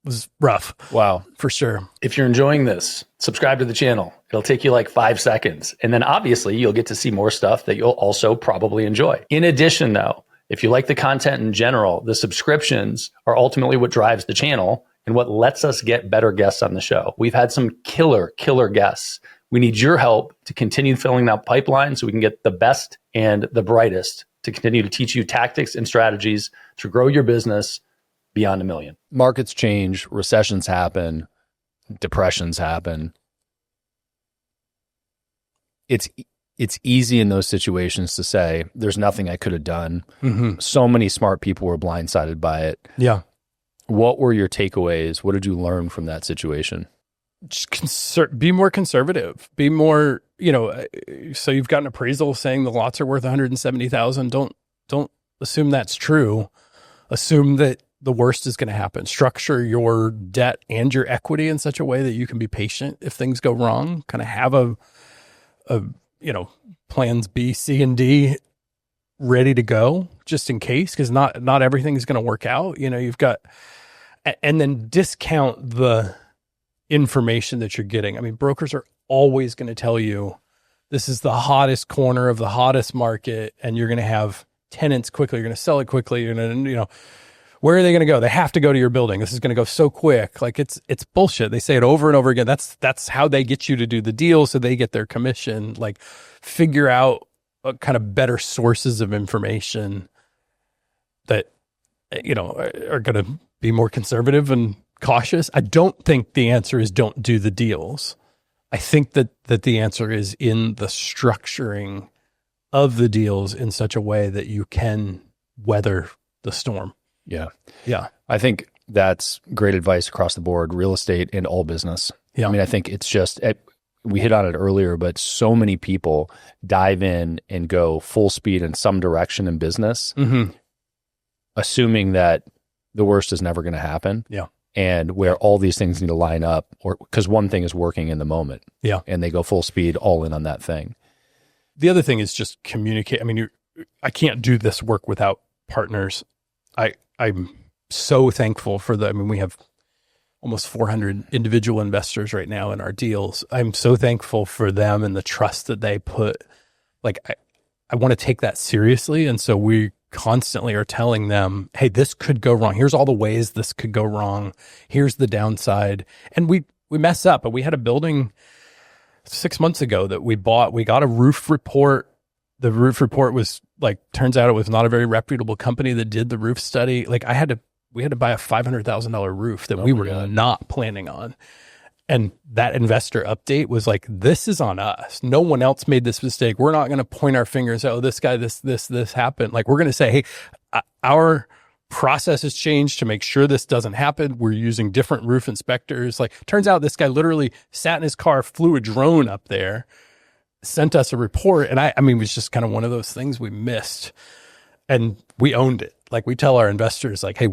was rough. Wow. For sure. If you're enjoying this, subscribe to the channel. It'll take you like 5 seconds. And then obviously you'll get to see more stuff that you'll also probably enjoy. In addition, though, if you like the content in general, the subscriptions are ultimately what drives the channel and what lets us get better guests on the show. We've had some killer guests. We need your help to continue filling that pipeline so we can get the best and the brightest to continue to teach you tactics and strategies to grow your business beyond $1 million. Markets change, recessions happen, depressions happen. It's easy in those situations to say, there's nothing I could have done. Mm-hmm. So many smart people were blindsided by it. Yeah. What were your takeaways? What did you learn from that situation? Just be more conservative. Be more, so you've got an appraisal saying the lots are worth $170,000. Don't assume that's true. Assume that the worst is going to happen. Structure your debt and your equity in such a way that you can be patient if things go wrong. Kind of have a plans B, C, and D ready to go just in case, because not everything is going to work out. You've got, and then discount the information that you're getting. I mean, brokers are always going to tell you this is the hottest corner of the hottest market, and you're going to have tenants quickly. You're going to sell it quickly. You're going to, where are they going to go? They have to go to your building. This is going to go so quick. Like, it's bullshit. They say it over and over again. That's how they get you to do the deal, so they get their commission. Like, figure out kind of better sources of information that, are going to be more conservative and cautious. I don't think the answer is don't do the deals. I think that the answer is in the structuring of the deals in such a way that you can weather the storm. Yeah. Yeah. I think that's great advice across the board, real estate and all business. Yeah. I mean, I think it's just, we hit on it earlier, but so many people dive in and go full speed in some direction in business. Mm-hmm. assuming that the worst is never going to happen. Yeah. And where all these things need to line up, or because one thing is working in the moment. Yeah. And they go full speed all in on that thing. The other thing is just communicate. I mean, I can't do this work without partners. I'm so thankful for we have almost 400 individual investors right now in our deals. I'm so thankful for them and the trust that they put. Like, I want to take that seriously. And so we constantly are telling them, hey, this could go wrong. Here's all the ways this could go wrong. Here's the downside. And we mess up, but we had a building 6 months ago that we bought. We got a roof report. The roof report was turns out it was not a very reputable company that did the roof study. We had to buy a $500,000 roof that we were not planning on. And that investor update was like, this is on us. No one else made this mistake. We're not going to point our fingers, oh, this guy, this happened. Like, we're going to say, hey, our process has changed to make sure this doesn't happen. We're using different roof inspectors. Like, turns out this guy literally sat in his car, flew a drone up there, sent us a report. And I mean, it was just kind of one of those things we missed. And we owned it. Like, we tell our investors, like, hey,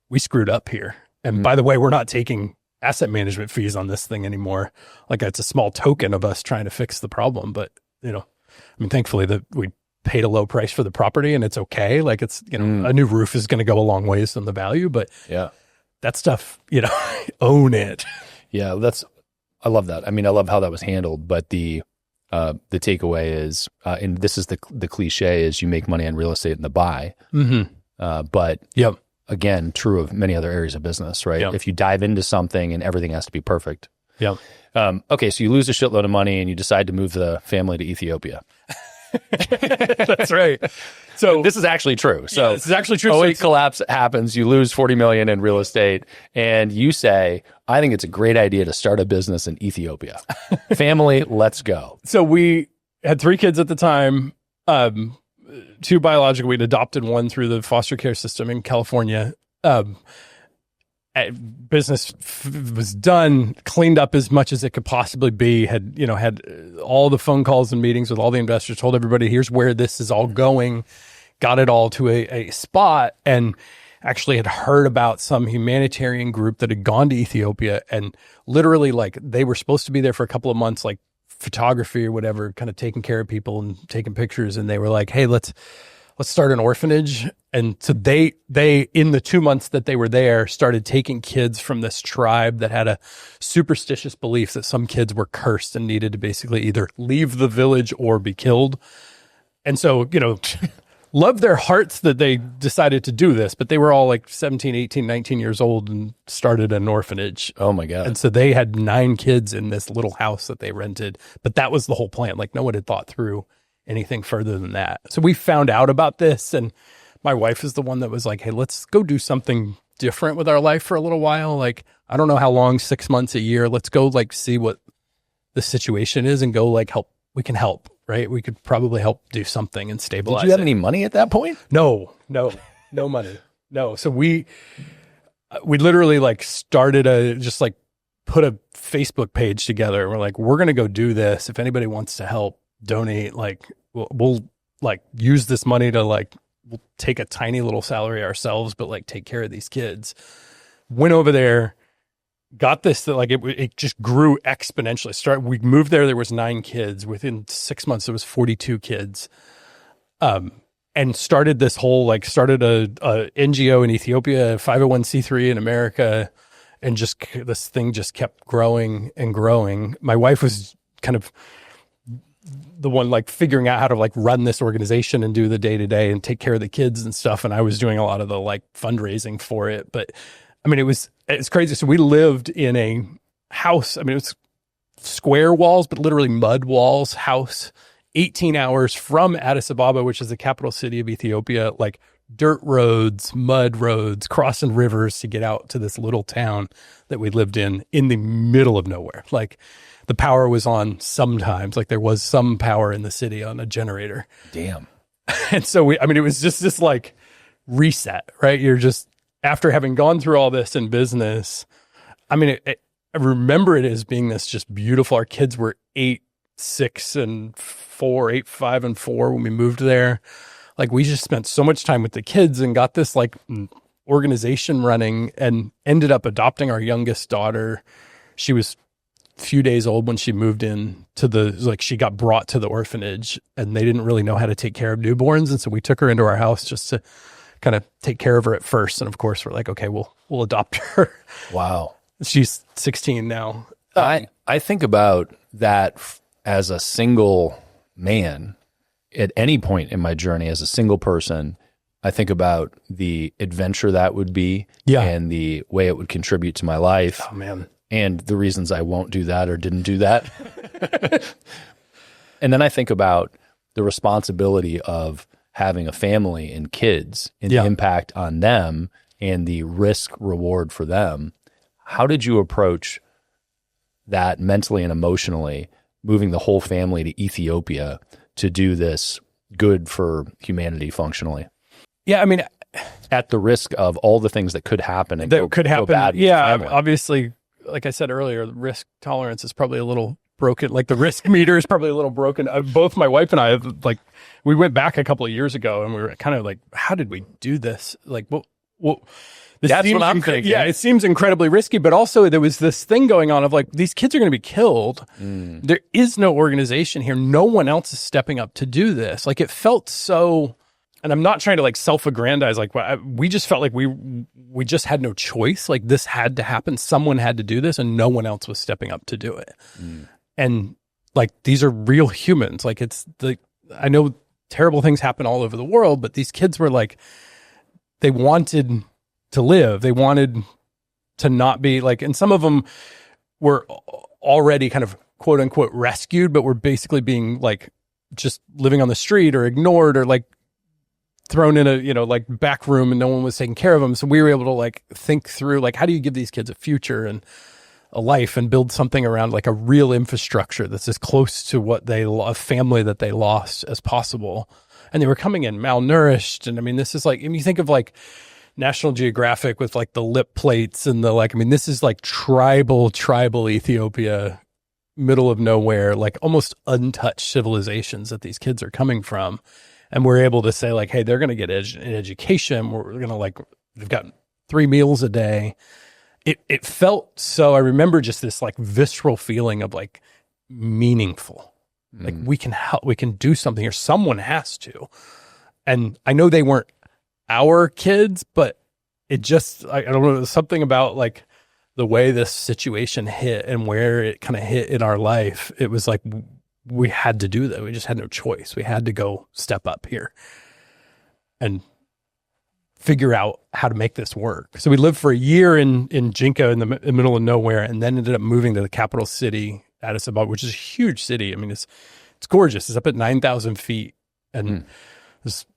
we screwed up here. And by the way, we're not taking asset management fees on this thing anymore. Like, it's a small token of us trying to fix the problem. But, thankfully that we paid a low price for the property and it's okay. Like, it's, a new roof is going to go a long ways on the value, but that stuff, own it. Yeah. I love that. I mean, I love how that was handled, but the takeaway is, and this is the cliche, is you make money on real estate in the buy. Mm-hmm. But again, true of many other areas of business, right? Yep. If you dive into something and everything has to be perfect. Yeah. Okay. So you lose a shitload of money and you decide to move the family to Ethiopia. That's right. So this is actually true. So this is actually true. 08 collapse happens. You lose 40 million in real estate and you say, I think it's a great idea to start a business in Ethiopia. Family, let's go. So we had 3 kids at the time, 2 biological. We'd adopted 1 through the foster care system in California. Business was done, cleaned up as much as it could possibly be, had all the phone calls and meetings with all the investors, told everybody, here's where this is all going, got it all to a spot, and actually had heard about some humanitarian group that had gone to Ethiopia and literally, like, they were supposed to be there for a couple of months, like photography or whatever, kind of taking care of people and taking pictures. And they were like, hey, let's start an orphanage. And so they in the 2 months that they were there, started taking kids from this tribe that had a superstitious belief that some kids were cursed and needed to basically either leave the village or be killed. And so, love their hearts that they decided to do this, but they were all like 17, 18, 19 years old and started an orphanage. Oh my God. And so they had 9 kids in this little house that they rented, but that was the whole plan. Like, no one had thought through anything further than that. So we found out about this, and my wife is the one that was like, hey, let's go do something different with our life for a little while. Like, I don't know how long, 6 months, a year. Let's go see what the situation is and go help. We can help, right? We could probably help do something and stabilize. Did you have any money at that point? No money. No. So we literally started put a Facebook page together. We're like, we're going to go do this. If anybody wants to help, donate, we'll use this money to we'll take a tiny little salary ourselves, but take care of these kids. Went over there, got this, it just grew exponentially. We moved there was 9 kids. Within 6 months, there was 42 kids. And started this whole, started a NGO in Ethiopia, 501c3 in America. And this thing just kept growing and growing. My wife was kind of the one figuring out how to run this organization and do the day-to-day and take care of the kids and stuff. And I was doing a lot of the fundraising for it. But I mean, it's crazy. So we lived in a house. I mean, it was square walls, but literally mud walls house, 18 hours from Addis Ababa, which is the capital city of Ethiopia, dirt roads, mud roads, crossing rivers to get out to this little town that we lived in the middle of nowhere. The power was on sometimes, there was some power in the city on a generator. Damn. And so it was just this reset, right? You're just, after having gone through all this in business, I remember it as being this just beautiful. Our kids were 8, 6, and 4, 8, 5, and 4 when we moved there. like we just spent so much time with the kids and got this like organization running, and ended up adopting our youngest daughter. She was a few days old when she moved in to she got brought to the orphanage, and they didn't really know how to take care of newborns. And so we took her into our house just to kind of take care of her at first. And of course we're like, okay, we'll adopt her. Wow. She's 16 now. I think about that as a single man at any point in my journey as a single person. I think about the adventure that would be and the way it would contribute to my life. Oh, man. And the reasons I won't do that or didn't do that. And then I think about the responsibility of having a family and kids and the impact on them and the risk reward for them. How did you approach that mentally and emotionally, moving the whole family to Ethiopia to do this good for humanity functionally? Yeah, I mean, at the risk of all the things that could happen and could happen. Go bad Obviously, like I said earlier, the risk tolerance is probably a little broken. Like the risk meter is probably a little broken. Both my wife and I, like, we went back a couple of years ago and we were kind of like, how did we do this? Like, that's what I'm thinking. Yeah, it seems incredibly risky, but also there was this thing going on of like, these kids are going to be killed. There is no organization here. No one else is stepping up to do this. Like it felt so, and I'm not trying to like self-aggrandize, like we just felt like we just had no choice. Like this had to happen. Someone had to do this and no one else was stepping up to do it. And like, these are real humans. Like I know terrible things happen all over the world, but these kids were like, they wanted to live. They wanted to not be like, and some of them were already kind of quote unquote rescued, but were basically being like just living on the street or ignored or like thrown in a, like back room and no one was taking care of them. So we were able to like think through like, how do you give these kids a future and a life and build something around like a real infrastructure that's as close to a family that they lost as possible. And they were coming in malnourished. And I mean, this is like, you think of like National Geographic with like the lip plates and the like, I mean, this is like tribal Ethiopia, middle of nowhere, like almost untouched civilizations that these kids are coming from. And we're able to say like, hey, they're going to get an education. We're going to like, they've got 3 meals a day. It felt so, I remember just this like visceral feeling of like meaningful. Like we can help, we can do something here. Someone has to. And I know they weren't our kids, but it just, I don't know, something about like the way this situation hit and where it kind of hit in our life. It was like, we had to do that. We just had no choice. We had to go step up here and figure out how to make this work. So we lived for a year in Jinka in the middle of nowhere, and then ended up moving to the capital city, Addis Ababa, which is a huge city. I mean, it's gorgeous. It's up at 9,000 feet, and there's,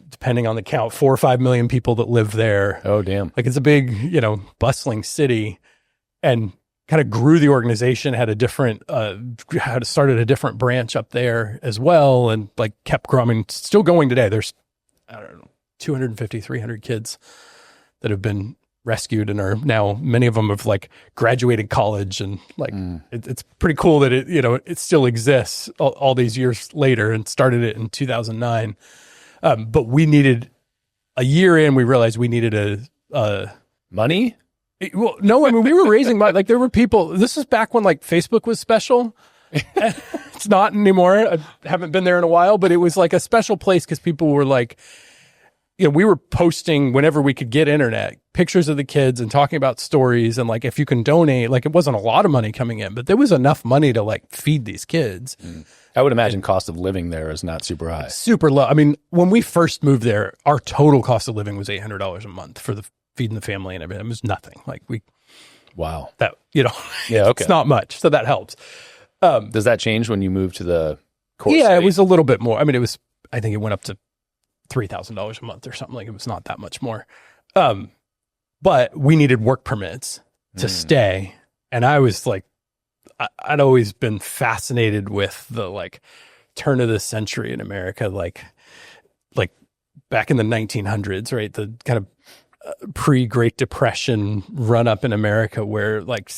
depending on the count, 4 or 5 million people that live there. Oh, damn. Like it's a big, bustling city, and kind of grew the organization, had started a different branch up there as well, and like kept growing. I mean, still going today. There's, I don't know, 250, 300 kids that have been rescued and are now, many of them have like graduated college, and like it's pretty cool that it still exists all these years later, and started it in 2009. But we needed a year in, we realized we needed money. Well, no, I mean, we were raising money. Like there were people, this is back when like Facebook was special. It's not anymore. I haven't been there in a while, but it was like a special place because people were like, we were posting whenever we could get internet, pictures of the kids and talking about stories. And like, if you can donate, like it wasn't a lot of money coming in, but there was enough money to like feed these kids. I would imagine cost of living there is not super high. Super low. I mean, when we first moved there, our total cost of living was $800 a month for feeding the family and everything. It was nothing. Like wow. That, yeah, okay. It's not much. So that helps. Does that change when you move to the core Yeah, city? It was a little bit more. I mean, I think it went up to $3,000 a month or something. Like it was not that much more. But we needed work permits to stay. And I was like, I'd always been fascinated with the like turn of the century in America, like back in the 1900s, right? The kind of pre-Great Depression run up in America where like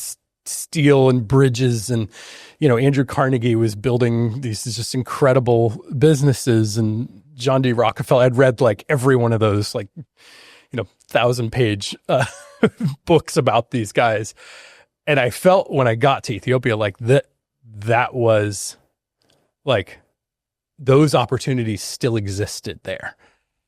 steel and bridges and, Andrew Carnegie was building these just incredible businesses, and John D. Rockefeller. I'd read like every one of those, like, 1,000-page books about these guys. And I felt when I got to Ethiopia, like that was like those opportunities still existed there,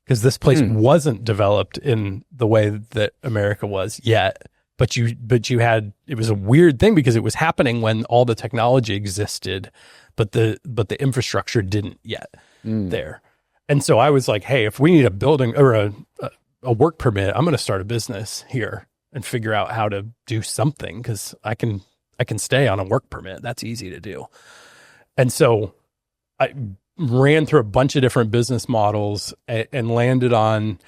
because this place wasn't developed in the way that America was yet. But you had, it was a weird thing because it was happening when all the technology existed, but the infrastructure didn't yet there. And so I was like, hey, if we need a building or a work permit, I'm going to start a business here and figure out how to do something, because I can stay on a work permit. That's easy to do. And so I ran through a bunch of different business models and landed on,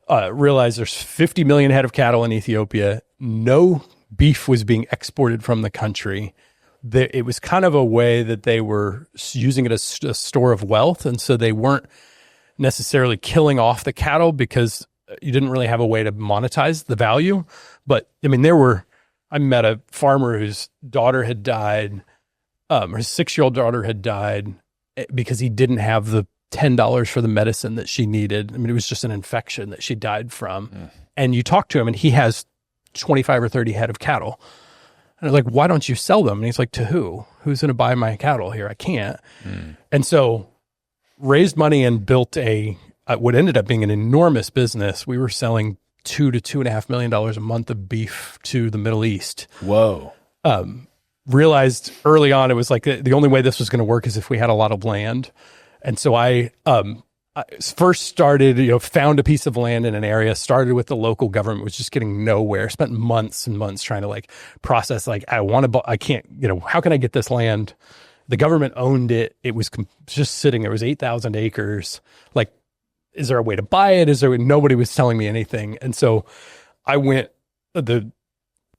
realized there's 50 million head of cattle in Ethiopia. No beef was being exported from the country. It was kind of a way that they were using it as a store of wealth. And so they weren't necessarily killing off the cattle because you didn't really have a way to monetize the value. But I mean, I met a farmer whose daughter had died, her 6-year-old daughter had died because he didn't have the $10 for the medicine that she needed. I mean, it was just an infection that she died from. And you talk to him and he has 25 or 30 head of cattle. And I'm like, why don't you sell them? And he's like, to who? Who's going to buy my cattle here? I can't. And so raised money and built what ended up being an enormous business. We were selling $2 to $2.5 million a month of beef to the Middle East. Whoa. Realized early on, it was like the only way this was going to work is if we had a lot of land. And so I first started, found a piece of land in an area, started with the local government, was just getting nowhere, spent months and months trying to process, I can't, how can I get this land? The government owned it. It was just sitting there. It was 8,000 acres. Is there a way to buy it? Nobody was telling me anything. And so I went, the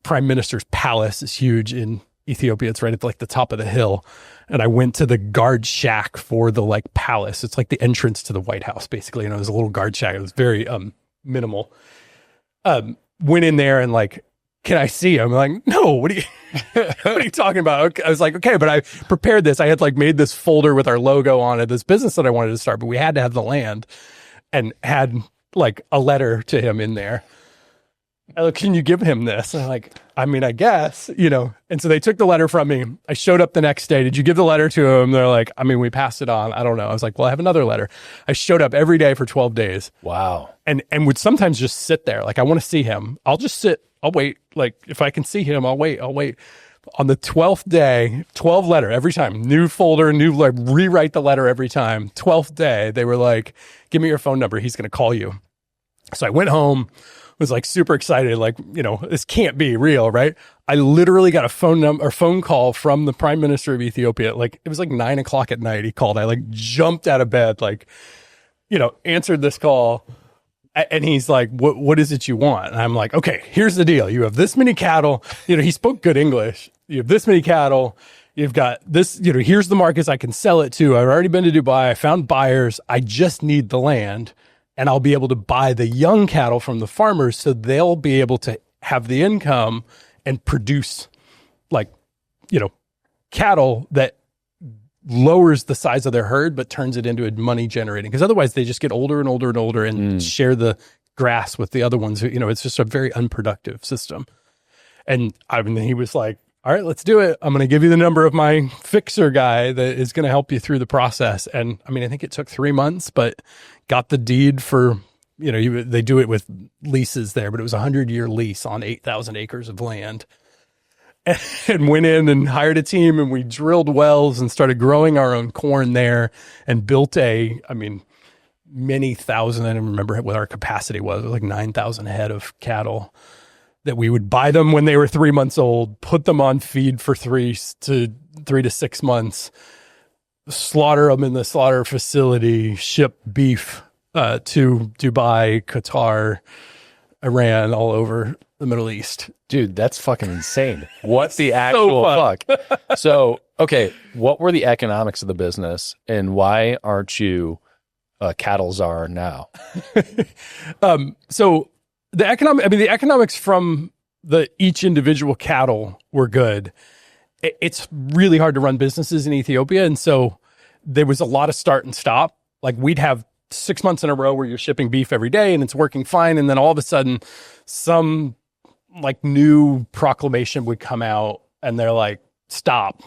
prime minister's palace is huge in Ethiopia. It's right at the top of the hill. And I went to the guard shack for the palace. It's like the entrance to the White House, basically. It was a little guard shack. It was very minimal. Went in there and can I see him? I'm like, no, what are you talking about? Okay. I was like, okay, but I prepared this. I had made this folder with our logo on it, this business that I wanted to start, but we had to have the land, and had a letter to him in there. I like, can you give him this? And I'm like, I mean, I guess, And so they took the letter from me. I showed up the next day. Did you give the letter to him? They're like, I mean, we passed it on. I don't know. I was like, well, I have another letter. I showed up every day for 12 days. Wow. And would sometimes just sit there. I want to see him. I'll just sit. I'll wait. If I can see him, I'll wait. On the 12th day, 12 letter every time, new folder, rewrite the letter every time. 12th day, they were like, give me your phone number. He's going to call you. So I went home, was super excited. This can't be real, right? I literally got a phone call from the prime minister of Ethiopia. It was 9:00 at night. He called. I jumped out of bed, answered this call. And he's like, what is it you want? And I'm like, okay, here's the deal. You have this many cattle. He spoke good English. You have this many cattle. You've got this, here's the markets I can sell it to. I've already been to Dubai. I found buyers. I just need the land, and I'll be able to buy the young cattle from the farmers so they'll be able to have the income and produce cattle that lowers the size of their herd, but turns it into a money generating. Because otherwise they just get older and older and older and share the grass with the other ones. It's just a very unproductive system. And he was like, all right, let's do it. I'm going to give you the number of my fixer guy that is going to help you through the process. And I think it took 3 months, but got the deed for, they do it with leases there, but it was a 100-year lease on 8,000 acres of land. And went in and hired a team, and we drilled wells and started growing our own corn there, and built many thousand. I don't remember what our capacity was. It was 9,000 head of cattle that we would buy them when they were 3 months old, put them on feed for 3 to 6 months, slaughter them in the slaughter facility, ship beef to Dubai, Qatar, Iran, all over the Middle East. Dude, that's fucking insane. What the actual fuck? So, okay, what were the economics of the business, and why aren't you a cattle czar now? So the economics from each individual cattle were good. It's really hard to run businesses in Ethiopia, and so there was a lot of start and stop. We'd have 6 months in a row where you're shipping beef every day and it's working fine. And then all of a sudden some like new proclamation would come out and they're like, stop,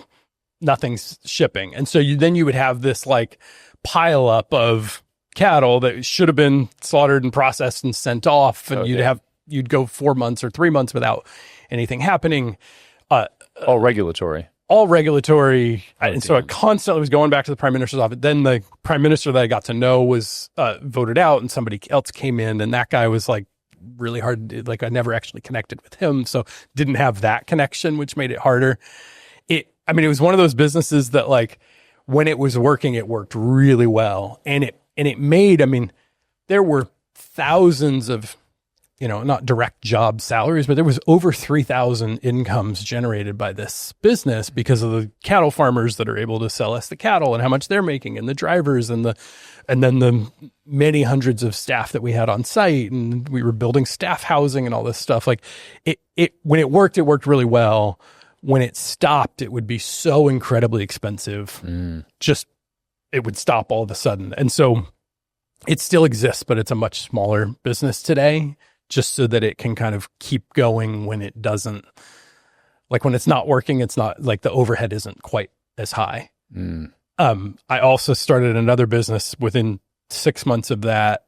nothing's shipping. And so then you would have this like pile up of cattle that should have been slaughtered and processed and sent off. And you'd go 4 months or 3 months without anything happening. All regulatory. And so I constantly was going back to the prime minister's office. Then the prime minister that I got to know was voted out and somebody else came in, and that guy was like really hard. Like I never actually connected with him. So didn't have that connection, which made it harder. It was one of those businesses that like when it was working, it worked really well. And it made, there were thousands of, not direct job salaries, but there was over 3,000 incomes generated by this business because of the cattle farmers that are able to sell us the cattle and how much they're making, and the drivers and then the many hundreds of staff that we had on site, and we were building staff housing and all this stuff. Like when it worked really well. When it stopped, it would be so incredibly expensive. Just it would stop all of a sudden. And so it still exists, but it's a much smaller business today, just so that it can kind of keep going when it doesn't, like when it's not working, it's not like the overhead isn't quite as high. I also started another business within 6 months of that,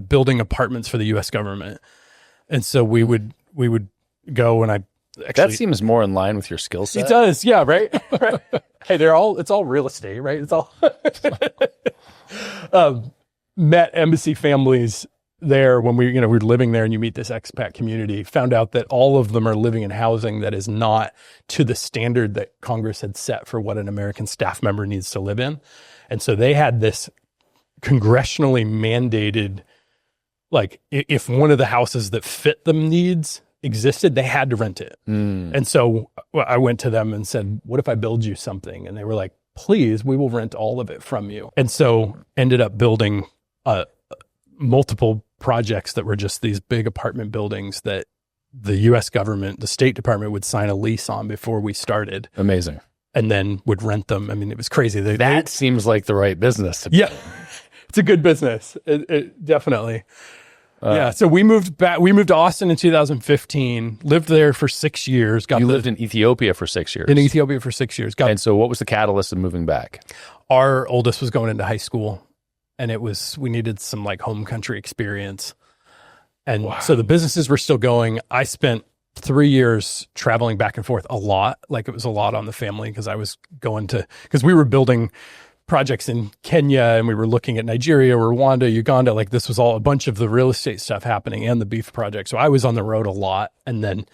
building apartments for the U.S. government. And so we would go, and that seems more in line with your skill set. It does. Yeah. Right. Right. Hey, it's all real estate, right? It's all, met embassy families there when we were living there, and you meet this expat community, found out that all of them are living in housing that is not to the standard that Congress had set for what an American staff member needs to live in. And so they had this congressionally mandated, like if one of the houses that fit them needs existed, they had to rent it. And so I went to them and said, what if I build you something? And they were like, please, we will rent all of it from you. And so ended up building multiple projects that were just these big apartment buildings that the U.S. government, the State Department would sign a lease on before we started. Amazing. And then would rent them. It was crazy. That seems like the right business. Yeah. It's a good business. It definitely. Yeah. So we moved to Austin in 2015, lived there for 6 years. Lived in Ethiopia for 6 years. In Ethiopia for 6 years. And so what was the catalyst of moving back? Our oldest was going into high school, and we needed some like home country experience. And so the businesses were still going. I spent 3 years traveling back and forth a lot. Like it was a lot on the family because because we were building projects in Kenya, and we were looking at Nigeria, Rwanda, Uganda. Like this was all a bunch of the real estate stuff happening and the beef project. So I was on the road a lot. And then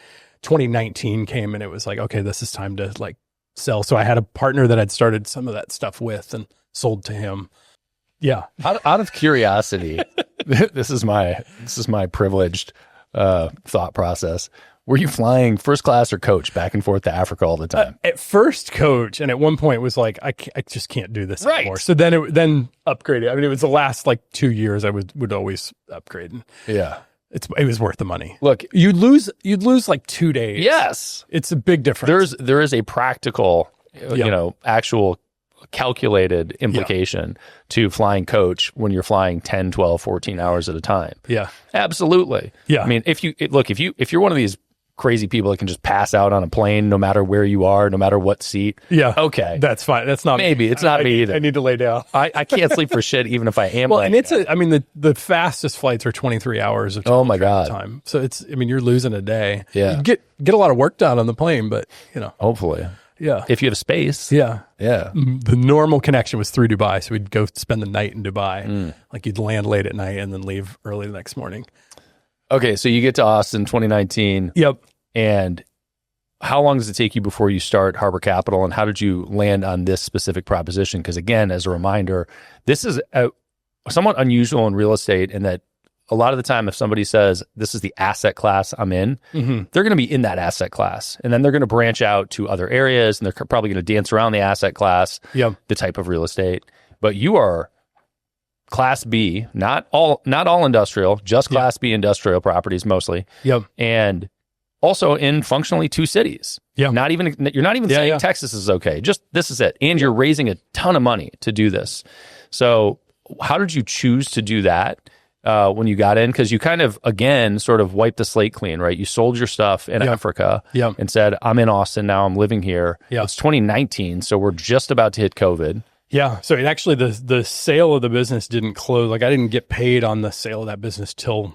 2019 came, and it was like, okay, this is time to like sell. So I had a partner that I'd started some of that stuff with and sold to him. Yeah. Out of curiosity, this is my privileged thought process. Were you flying first class or coach back and forth to Africa all the time? At first coach, and at one point was like, I just can't do this anymore. So then upgraded. It was the last like 2 years I would always upgrade. Yeah. It was worth the money. Look, you'd lose like 2 days. Yes. It's a big difference. There is a practical, actual calculated implication to flying coach when you're flying 10, 12, 14 hours at a time. Yeah. Absolutely. Yeah. If you're one of these crazy people that can just pass out on a plane no matter where you are, no matter what seat. Yeah. Okay. That's fine. That's not maybe. It's not me either. I need to lay down. I can't sleep for shit even if I am. Well, and the fastest flights are 23 hours of oh my God time. So you're losing a day. Yeah. You get a lot of work done on the plane, but hopefully. Yeah. If you have space. Yeah. Yeah. The normal connection was through Dubai. So we'd go spend the night in Dubai. Like you'd land late at night and then leave early the next morning. Okay. So you get to Austin 2019. Yep. And how long does it take you before you start Harbor Capital, and how did you land on this specific proposition? Because again, as a reminder, this is somewhat unusual in real estate in that a lot of the time, if somebody says, this is the asset class I'm in, they're going to be in that asset class. And then they're going to branch out to other areas, and they're probably going to dance around the asset class, the type of real estate. But you are Class B, not all industrial, just Class B industrial properties mostly. Yep. And also in functionally 2 cities. Yeah. You're not even saying Texas is okay. Just this is it. And you're raising a ton of money to do this. So how did you choose to do that when you got in? Because you kind of, again, sort of wiped the slate clean, right? You sold your stuff in Africa and said, I'm in Austin now, I'm living here. It's 2019, so we're just about to hit COVID. Yeah. So it actually, the sale of the business didn't close. Like I didn't get paid on the sale of that business till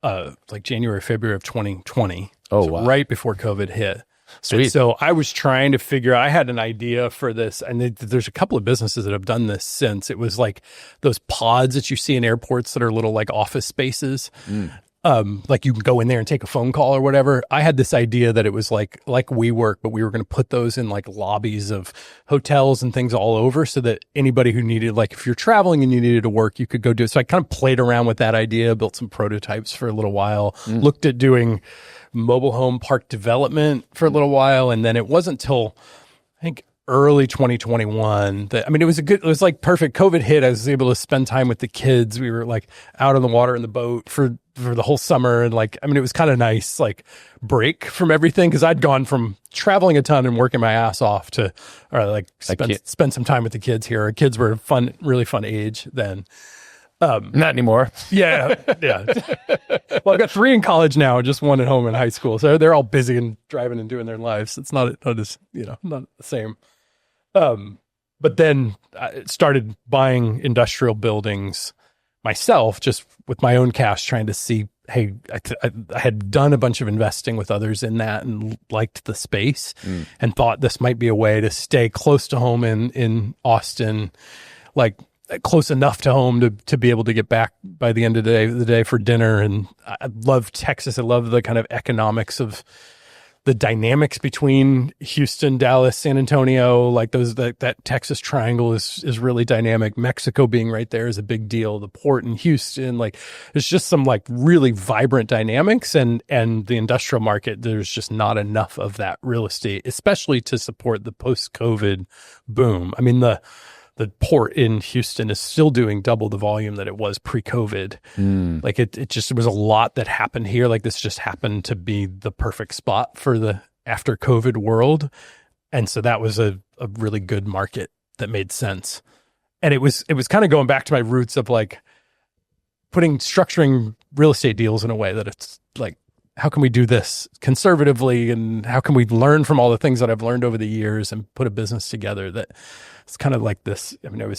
like January, February of 2020. Oh, so wow. Right before COVID hit. Sweet. And so I was trying to figure out, I had an idea for this, and there's a couple of businesses that have done this since. It was like those pods that you see in airports that are little like office spaces. Like you can go in there and take a phone call or whatever. I had this idea that it was like WeWork, but we were going to put those in like lobbies of hotels and things all over so that anybody who needed, like if you're traveling and you needed to work, you could go do it. So I kind of played around with that idea, built some prototypes for a little while, looked at doing mobile home park development for a little while. And then it wasn't till I think early 2021 that, I mean, it was like perfect. COVID hit. I was able to spend time with the kids. We were like out on the water in the boat for the whole summer. And like, I mean, it was kind of nice, like break from everything. Cause I'd gone from traveling a ton and working my ass off to, or like spend some time with the kids here. Our kids were fun, really fun age then. Not anymore. Yeah. Well, I've got 3 in college now, just 1 at home in high school. So they're all busy and driving and doing their lives. It's not as, not the same. But then I started buying industrial buildings myself, just with my own cash, trying to see, hey, I had done a bunch of investing with others in that and liked the space and thought this might be a way to stay close to home in Austin, like close enough to home to be able to get back by the end of the day for dinner. And I love Texas. I love the kind of economics of the dynamics between Houston, Dallas, San Antonio, like that Texas triangle is really dynamic. Mexico being right there is a big deal. The port in Houston, like there's just some like really vibrant dynamics, and the industrial market, there's just not enough of that real estate, especially to support the post-COVID boom. I mean, the port in Houston is still doing double the volume that it was pre-COVID. Like it just, there was a lot that happened here. Like this just happened to be the perfect spot for the after COVID world. And so that was a really good market that made sense. And it was kind of going back to my roots of like structuring real estate deals in a way that it's like, how can we do this conservatively, and how can we learn from all the things that I've learned over the years and put a business together that it's kind of like this. I mean,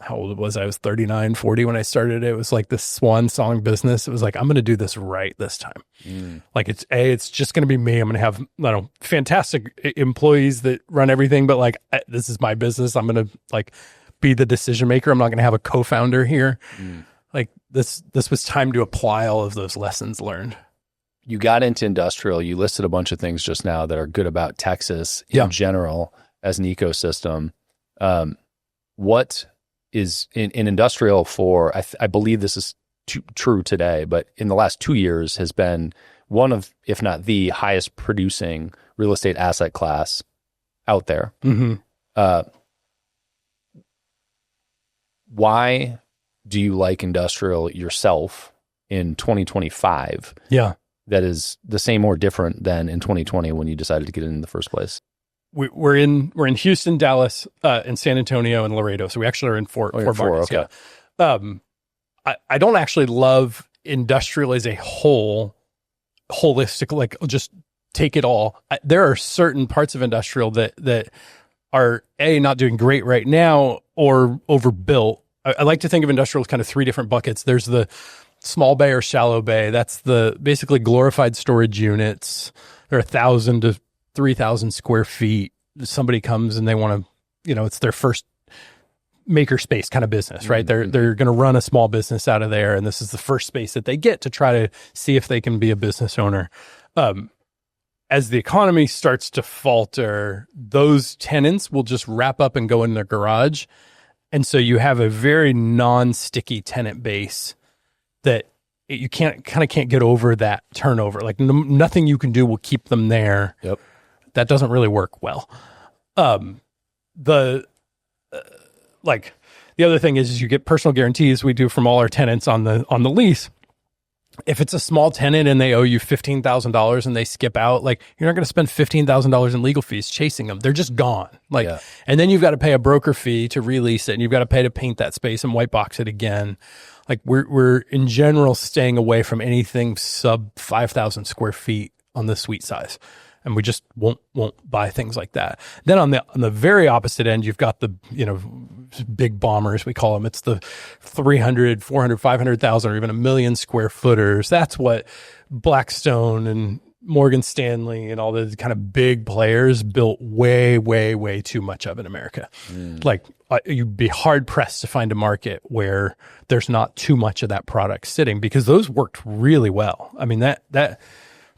how old was I? I was 39, 40 when I started it. It was like this swan song business. It was like, I'm going to do this right this time. Like it's just going to be me. I'm going to have, fantastic employees that run everything, but like, this is my business. I'm going to like be the decision maker. I'm not going to have a co-founder here. Like this was time to apply all of those lessons learned. You got into industrial. You listed a bunch of things just now that are good about Texas in general as an ecosystem. What is in industrial for, I believe this is true today, but in the last 2 years has been one of, if not the highest producing real estate asset class out there. Why do you like industrial yourself in 2025? That is the same or different than in 2020 when you decided to get in the first place? We're in Houston, Dallas, and San Antonio and Laredo. So we actually are in four markets. Okay. Yeah. I don't actually love industrial as a holistic, like just take it all. There are certain parts of industrial that are not doing great right now or overbuilt. I like to think of industrial as kind of 3 different buckets. There's the small bay or shallow bay. That's the basically glorified storage units. They're 1,000 to 3,000 square feet. Somebody comes and they want to, it's their first maker space kind of business, right? They're going to run a small business out of there, and this is the first space that they get to try to see if they can be a business owner. As the economy starts to falter, those tenants will just wrap up and go in their garage. And so you have a very non-sticky tenant base that you can't get over that turnover. Like nothing you can do will keep them there. Yep. That doesn't really work well. The other thing is you get personal guarantees we do from all our tenants on the lease. if it's a small tenant and they owe you $15,000 and they skip out, like you're not going to spend $15,000 in legal fees chasing them. They're just gone. Like, and then you've got to pay a broker fee to release it, and you've got to pay to paint that space and white box it again. Like we're in general staying away from anything sub 5,000 square feet on the suite size. And we just won't buy things like that. Then on the very opposite end, you've got the, big bombers, we call them. It's the 300, 400, 500,000 or even 1 million square footers. That's what Blackstone and Morgan Stanley and all the kind of big players built way, way, way too much of in America. Like you'd be hard pressed to find a market where there's not too much of that product sitting, because those worked really well. I mean, that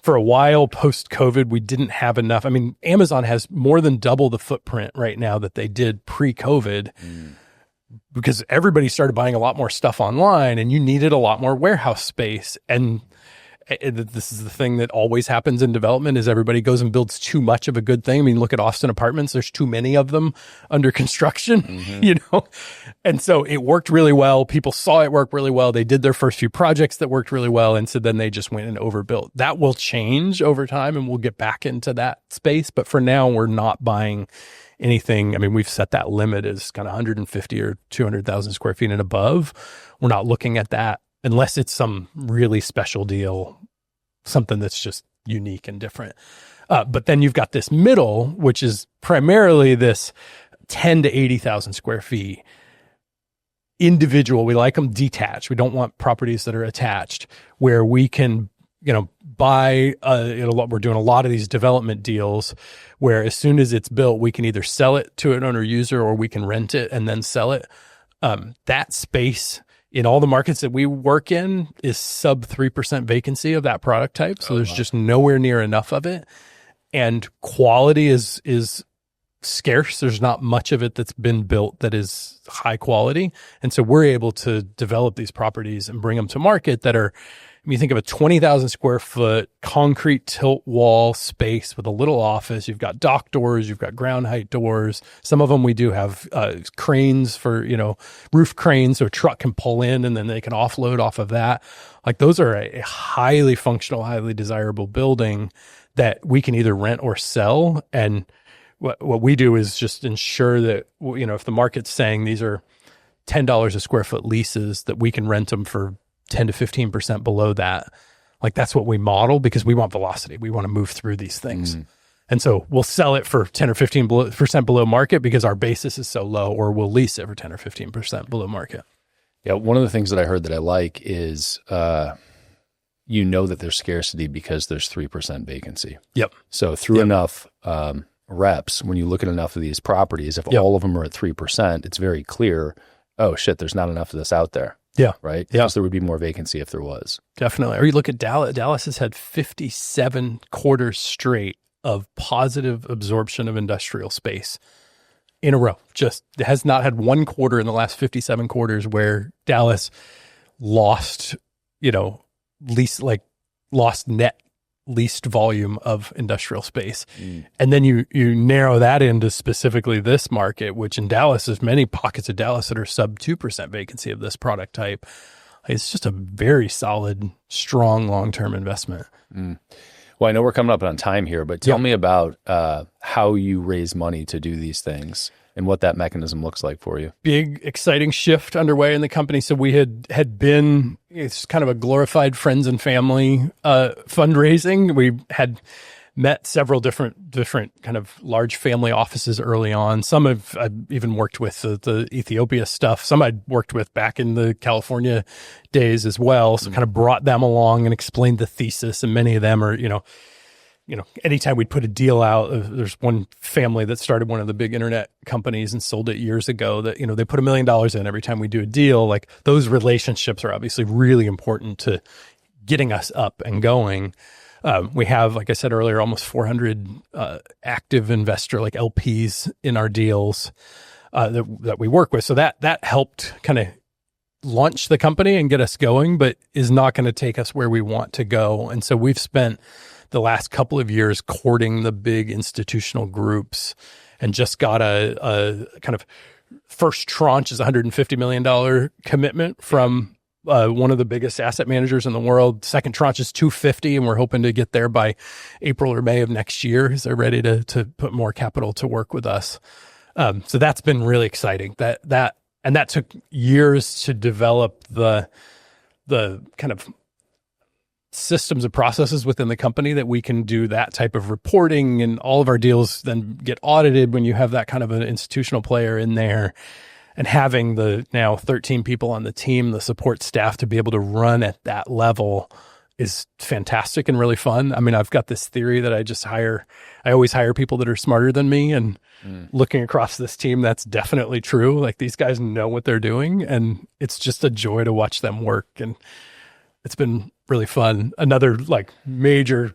for a while post-COVID, we didn't have enough. I mean, Amazon has more than double the footprint right now that they did pre-COVID because everybody started buying a lot more stuff online, and you needed a lot more warehouse space. And this is the thing that always happens in development, is everybody goes and builds too much of a good thing. I mean, look at Austin Apartments. There's too many of them under construction, And so it worked really well. People saw it work really well. They did their first few projects that worked really well. And so then they just went and overbuilt. That will change over time, and we'll get back into that space. But for now, we're not buying anything. I mean, we've set that limit as kind of 150 or 200,000 square feet and above. We're not looking at that unless it's some really special deal, something that's just unique and different. But then you've got this middle, which is primarily this 10 to 80,000 square feet. Individual, we like them detached. We don't want properties that are attached, where we can, buy, we're doing a lot of these development deals where as soon as it's built, we can either sell it to an owner user or we can rent it and then sell it. That space in all the markets that we work in is sub 3% vacancy of that product type. So there's just nowhere near enough of it. And quality is scarce. There's not much of it that's been built that is high quality. And so we're able to develop these properties and bring them to market that are, when you think of a 20,000 square foot concrete tilt wall space with a little office, you've got dock doors, you've got ground height doors. Some of them we do have cranes for, roof cranes, so a truck can pull in and then they can offload off of that. Like those are a highly functional, highly desirable building that we can either rent or sell. And what we do is just ensure that, if the market's saying these are $10 a square foot leases, that we can rent them for 10 to 15% below that. Like that's what we model, because we want velocity. We want to move through these things. And so we'll sell it for 10 or 15% below market because our basis is so low, or we'll lease it for 10 or 15% below market. Yeah. One of the things that I heard that I like is, that there's scarcity because there's 3% vacancy. Yep. So through enough, reps, when you look at enough of these properties, if all of them are at 3%, it's very clear, oh shit, there's not enough of this out there. Yeah. Right? Yeah. Because there would be more vacancy if there was. Definitely. Or you look at Dallas. Dallas has had 57 quarters straight of positive absorption of industrial space in a row. Just has not had one quarter in the last 57 quarters where Dallas lost, lost net leased volume of industrial space. And then you narrow that into specifically this market, which in Dallas, there's many pockets of Dallas that are sub 2% vacancy of this product type. It's just a very solid, strong, long-term investment. Well, I know we're coming up on time here, but tell me about how you raise money to do these things and what that mechanism looks like for you. Big, exciting shift underway in the company. So we had been, it's kind of a glorified friends and family fundraising. We had met several different kind of large family offices early on. Some I've even worked with the Ethiopia stuff. Some I'd worked with back in the California days as well. So kind of brought them along and explained the thesis. And many of them are, anytime we'd put a deal out, there's one family that started one of the big internet companies and sold it years ago that, they put $1 million in every time we do a deal. Like those relationships are obviously really important to getting us up and going. We have, like I said earlier, almost 400 active investor, like LPs in our deals that we work with. So that helped kind of launch the company and get us going, but is not going to take us where we want to go. And so we've spent the last couple of years courting the big institutional groups and just got a kind of first tranche is $150 million commitment from one of the biggest asset managers in the world. Second tranche is 250, and we're hoping to get there by April or May of next year as they're ready to put more capital to work with us. So that's been really exciting. That took years to develop the kind of systems and processes within the company that we can do that type of reporting, and all of our deals then get audited when you have that kind of an institutional player in there. And having the now 13 people on the team, the support staff, to be able to run at that level is fantastic and really fun. I mean, I've got this theory that I always hire people that are smarter than me, and looking across this team, that's definitely true. Like, these guys know what they're doing, and it's just a joy to watch them work. And it's been really fun. Another like major,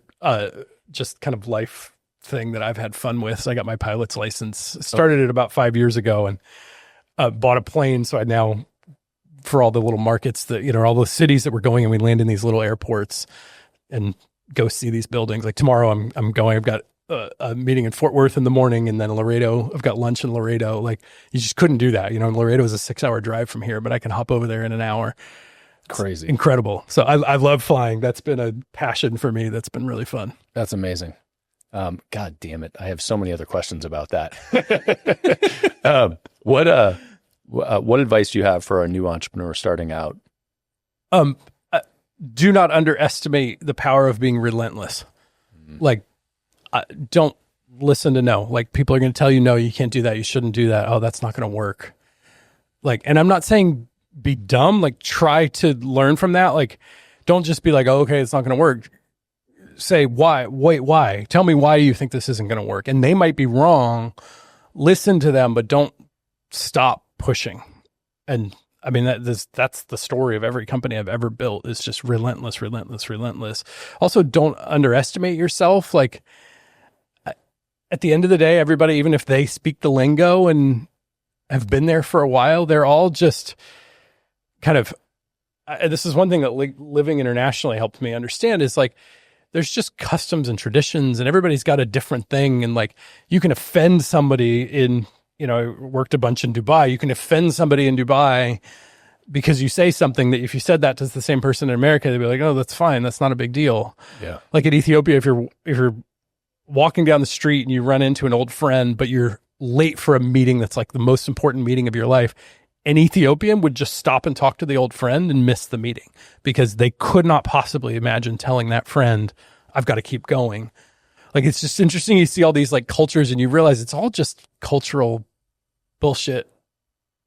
just kind of life thing that I've had fun with. So I got my pilot's license, started it about 5 years ago, and bought a plane. So I now, for all the little markets that, all the cities that we're going, and we land in these little airports and go see these buildings. Like tomorrow I'm going, I've got a meeting in Fort Worth in the morning, and then Laredo, I've got lunch in Laredo. Like, you just couldn't do that. Laredo is a 6-hour drive from here, but I can hop over there in an hour. Crazy. It's incredible. So I love flying. That's been a passion for me. That's been really fun. That's amazing. God damn it. I have so many other questions about that. What advice do you have for a new entrepreneur starting out? Do not underestimate the power of being relentless. Like, don't listen to no. Like, people are going to tell you, no, you can't do that. You shouldn't do that. Oh, that's not going to work. Like, and I'm not saying be dumb. Like, try to learn from that. Like, don't just be like, oh, okay, it's not going to work. Say, why? Wait, why? Tell me why you think this isn't going to work. And they might be wrong. Listen to them, but don't stop pushing. And I mean, that's the story of every company I've ever built, is just relentless, relentless, relentless. Also, don't underestimate yourself. Like, at the end of the day, everybody, even if they speak the lingo and have been there for a while, they're all just kind of, this is one thing that living internationally helped me understand, is like, there's just customs and traditions, and everybody's got a different thing. And like, you can offend somebody in, I worked a bunch in Dubai. You can offend somebody in Dubai because you say something that, if you said that to the same person in America, they'd be like, oh, that's fine. That's not a big deal. Yeah. Like in Ethiopia, if you're walking down the street and you run into an old friend, but you're late for a meeting that's like the most important meeting of your life, an Ethiopian would just stop and talk to the old friend and miss the meeting, because they could not possibly imagine telling that friend, I've got to keep going. Like, it's just interesting. You see all these like cultures, and you realize it's all just cultural bullshit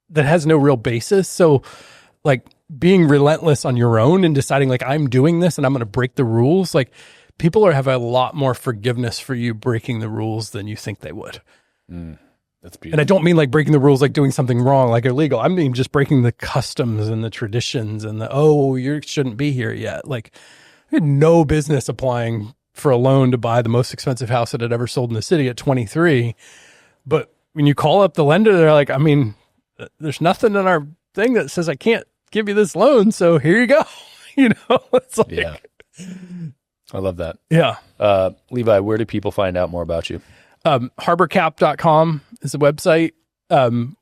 that has no real basis. So like, being relentless on your own and deciding like, I'm doing this and I'm going to break the rules. Like, people have a lot more forgiveness for you breaking the rules than you think they would. That's beautiful. And I don't mean like breaking the rules, like doing something wrong, like illegal. I mean just breaking the customs and the traditions and you shouldn't be here yet. Like, I had no business applying for a loan to buy the most expensive house that had ever sold in the city at 23. But when you call up the lender, they're like, I mean, there's nothing in our thing that says I can't give you this loan, so here you go. It's like, yeah. I love that. Yeah. Levi, where do people find out more about you? Harborcap.com is the website.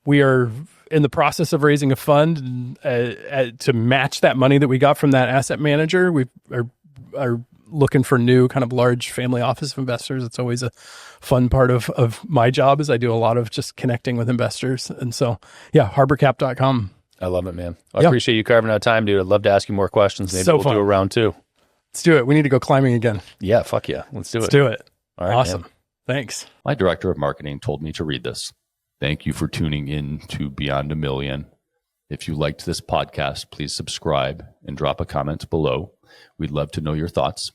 We are in the process of raising a fund to match that money that we got from that asset manager. We are looking for new kind of large family office investors. It's always a fun part of my job, is I do a lot of just connecting with investors. And so, yeah, harborcap.com. I love it, man. I appreciate you carving out time, dude. I'd love to ask you more questions. Maybe we'll do a round two. Let's do it. We need to go climbing again. Yeah, fuck yeah. Let's do it. All right, awesome. Man. Thanks. My director of marketing told me to read this. Thank you for tuning in to Beyond a Million. If you liked this podcast, please subscribe and drop a comment below. We'd love to know your thoughts.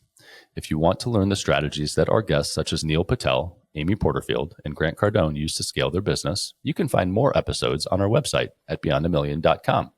If you want to learn the strategies that our guests such as Neil Patel, Amy Porterfield, and Grant Cardone use to scale their business, you can find more episodes on our website at beyondamillion.com.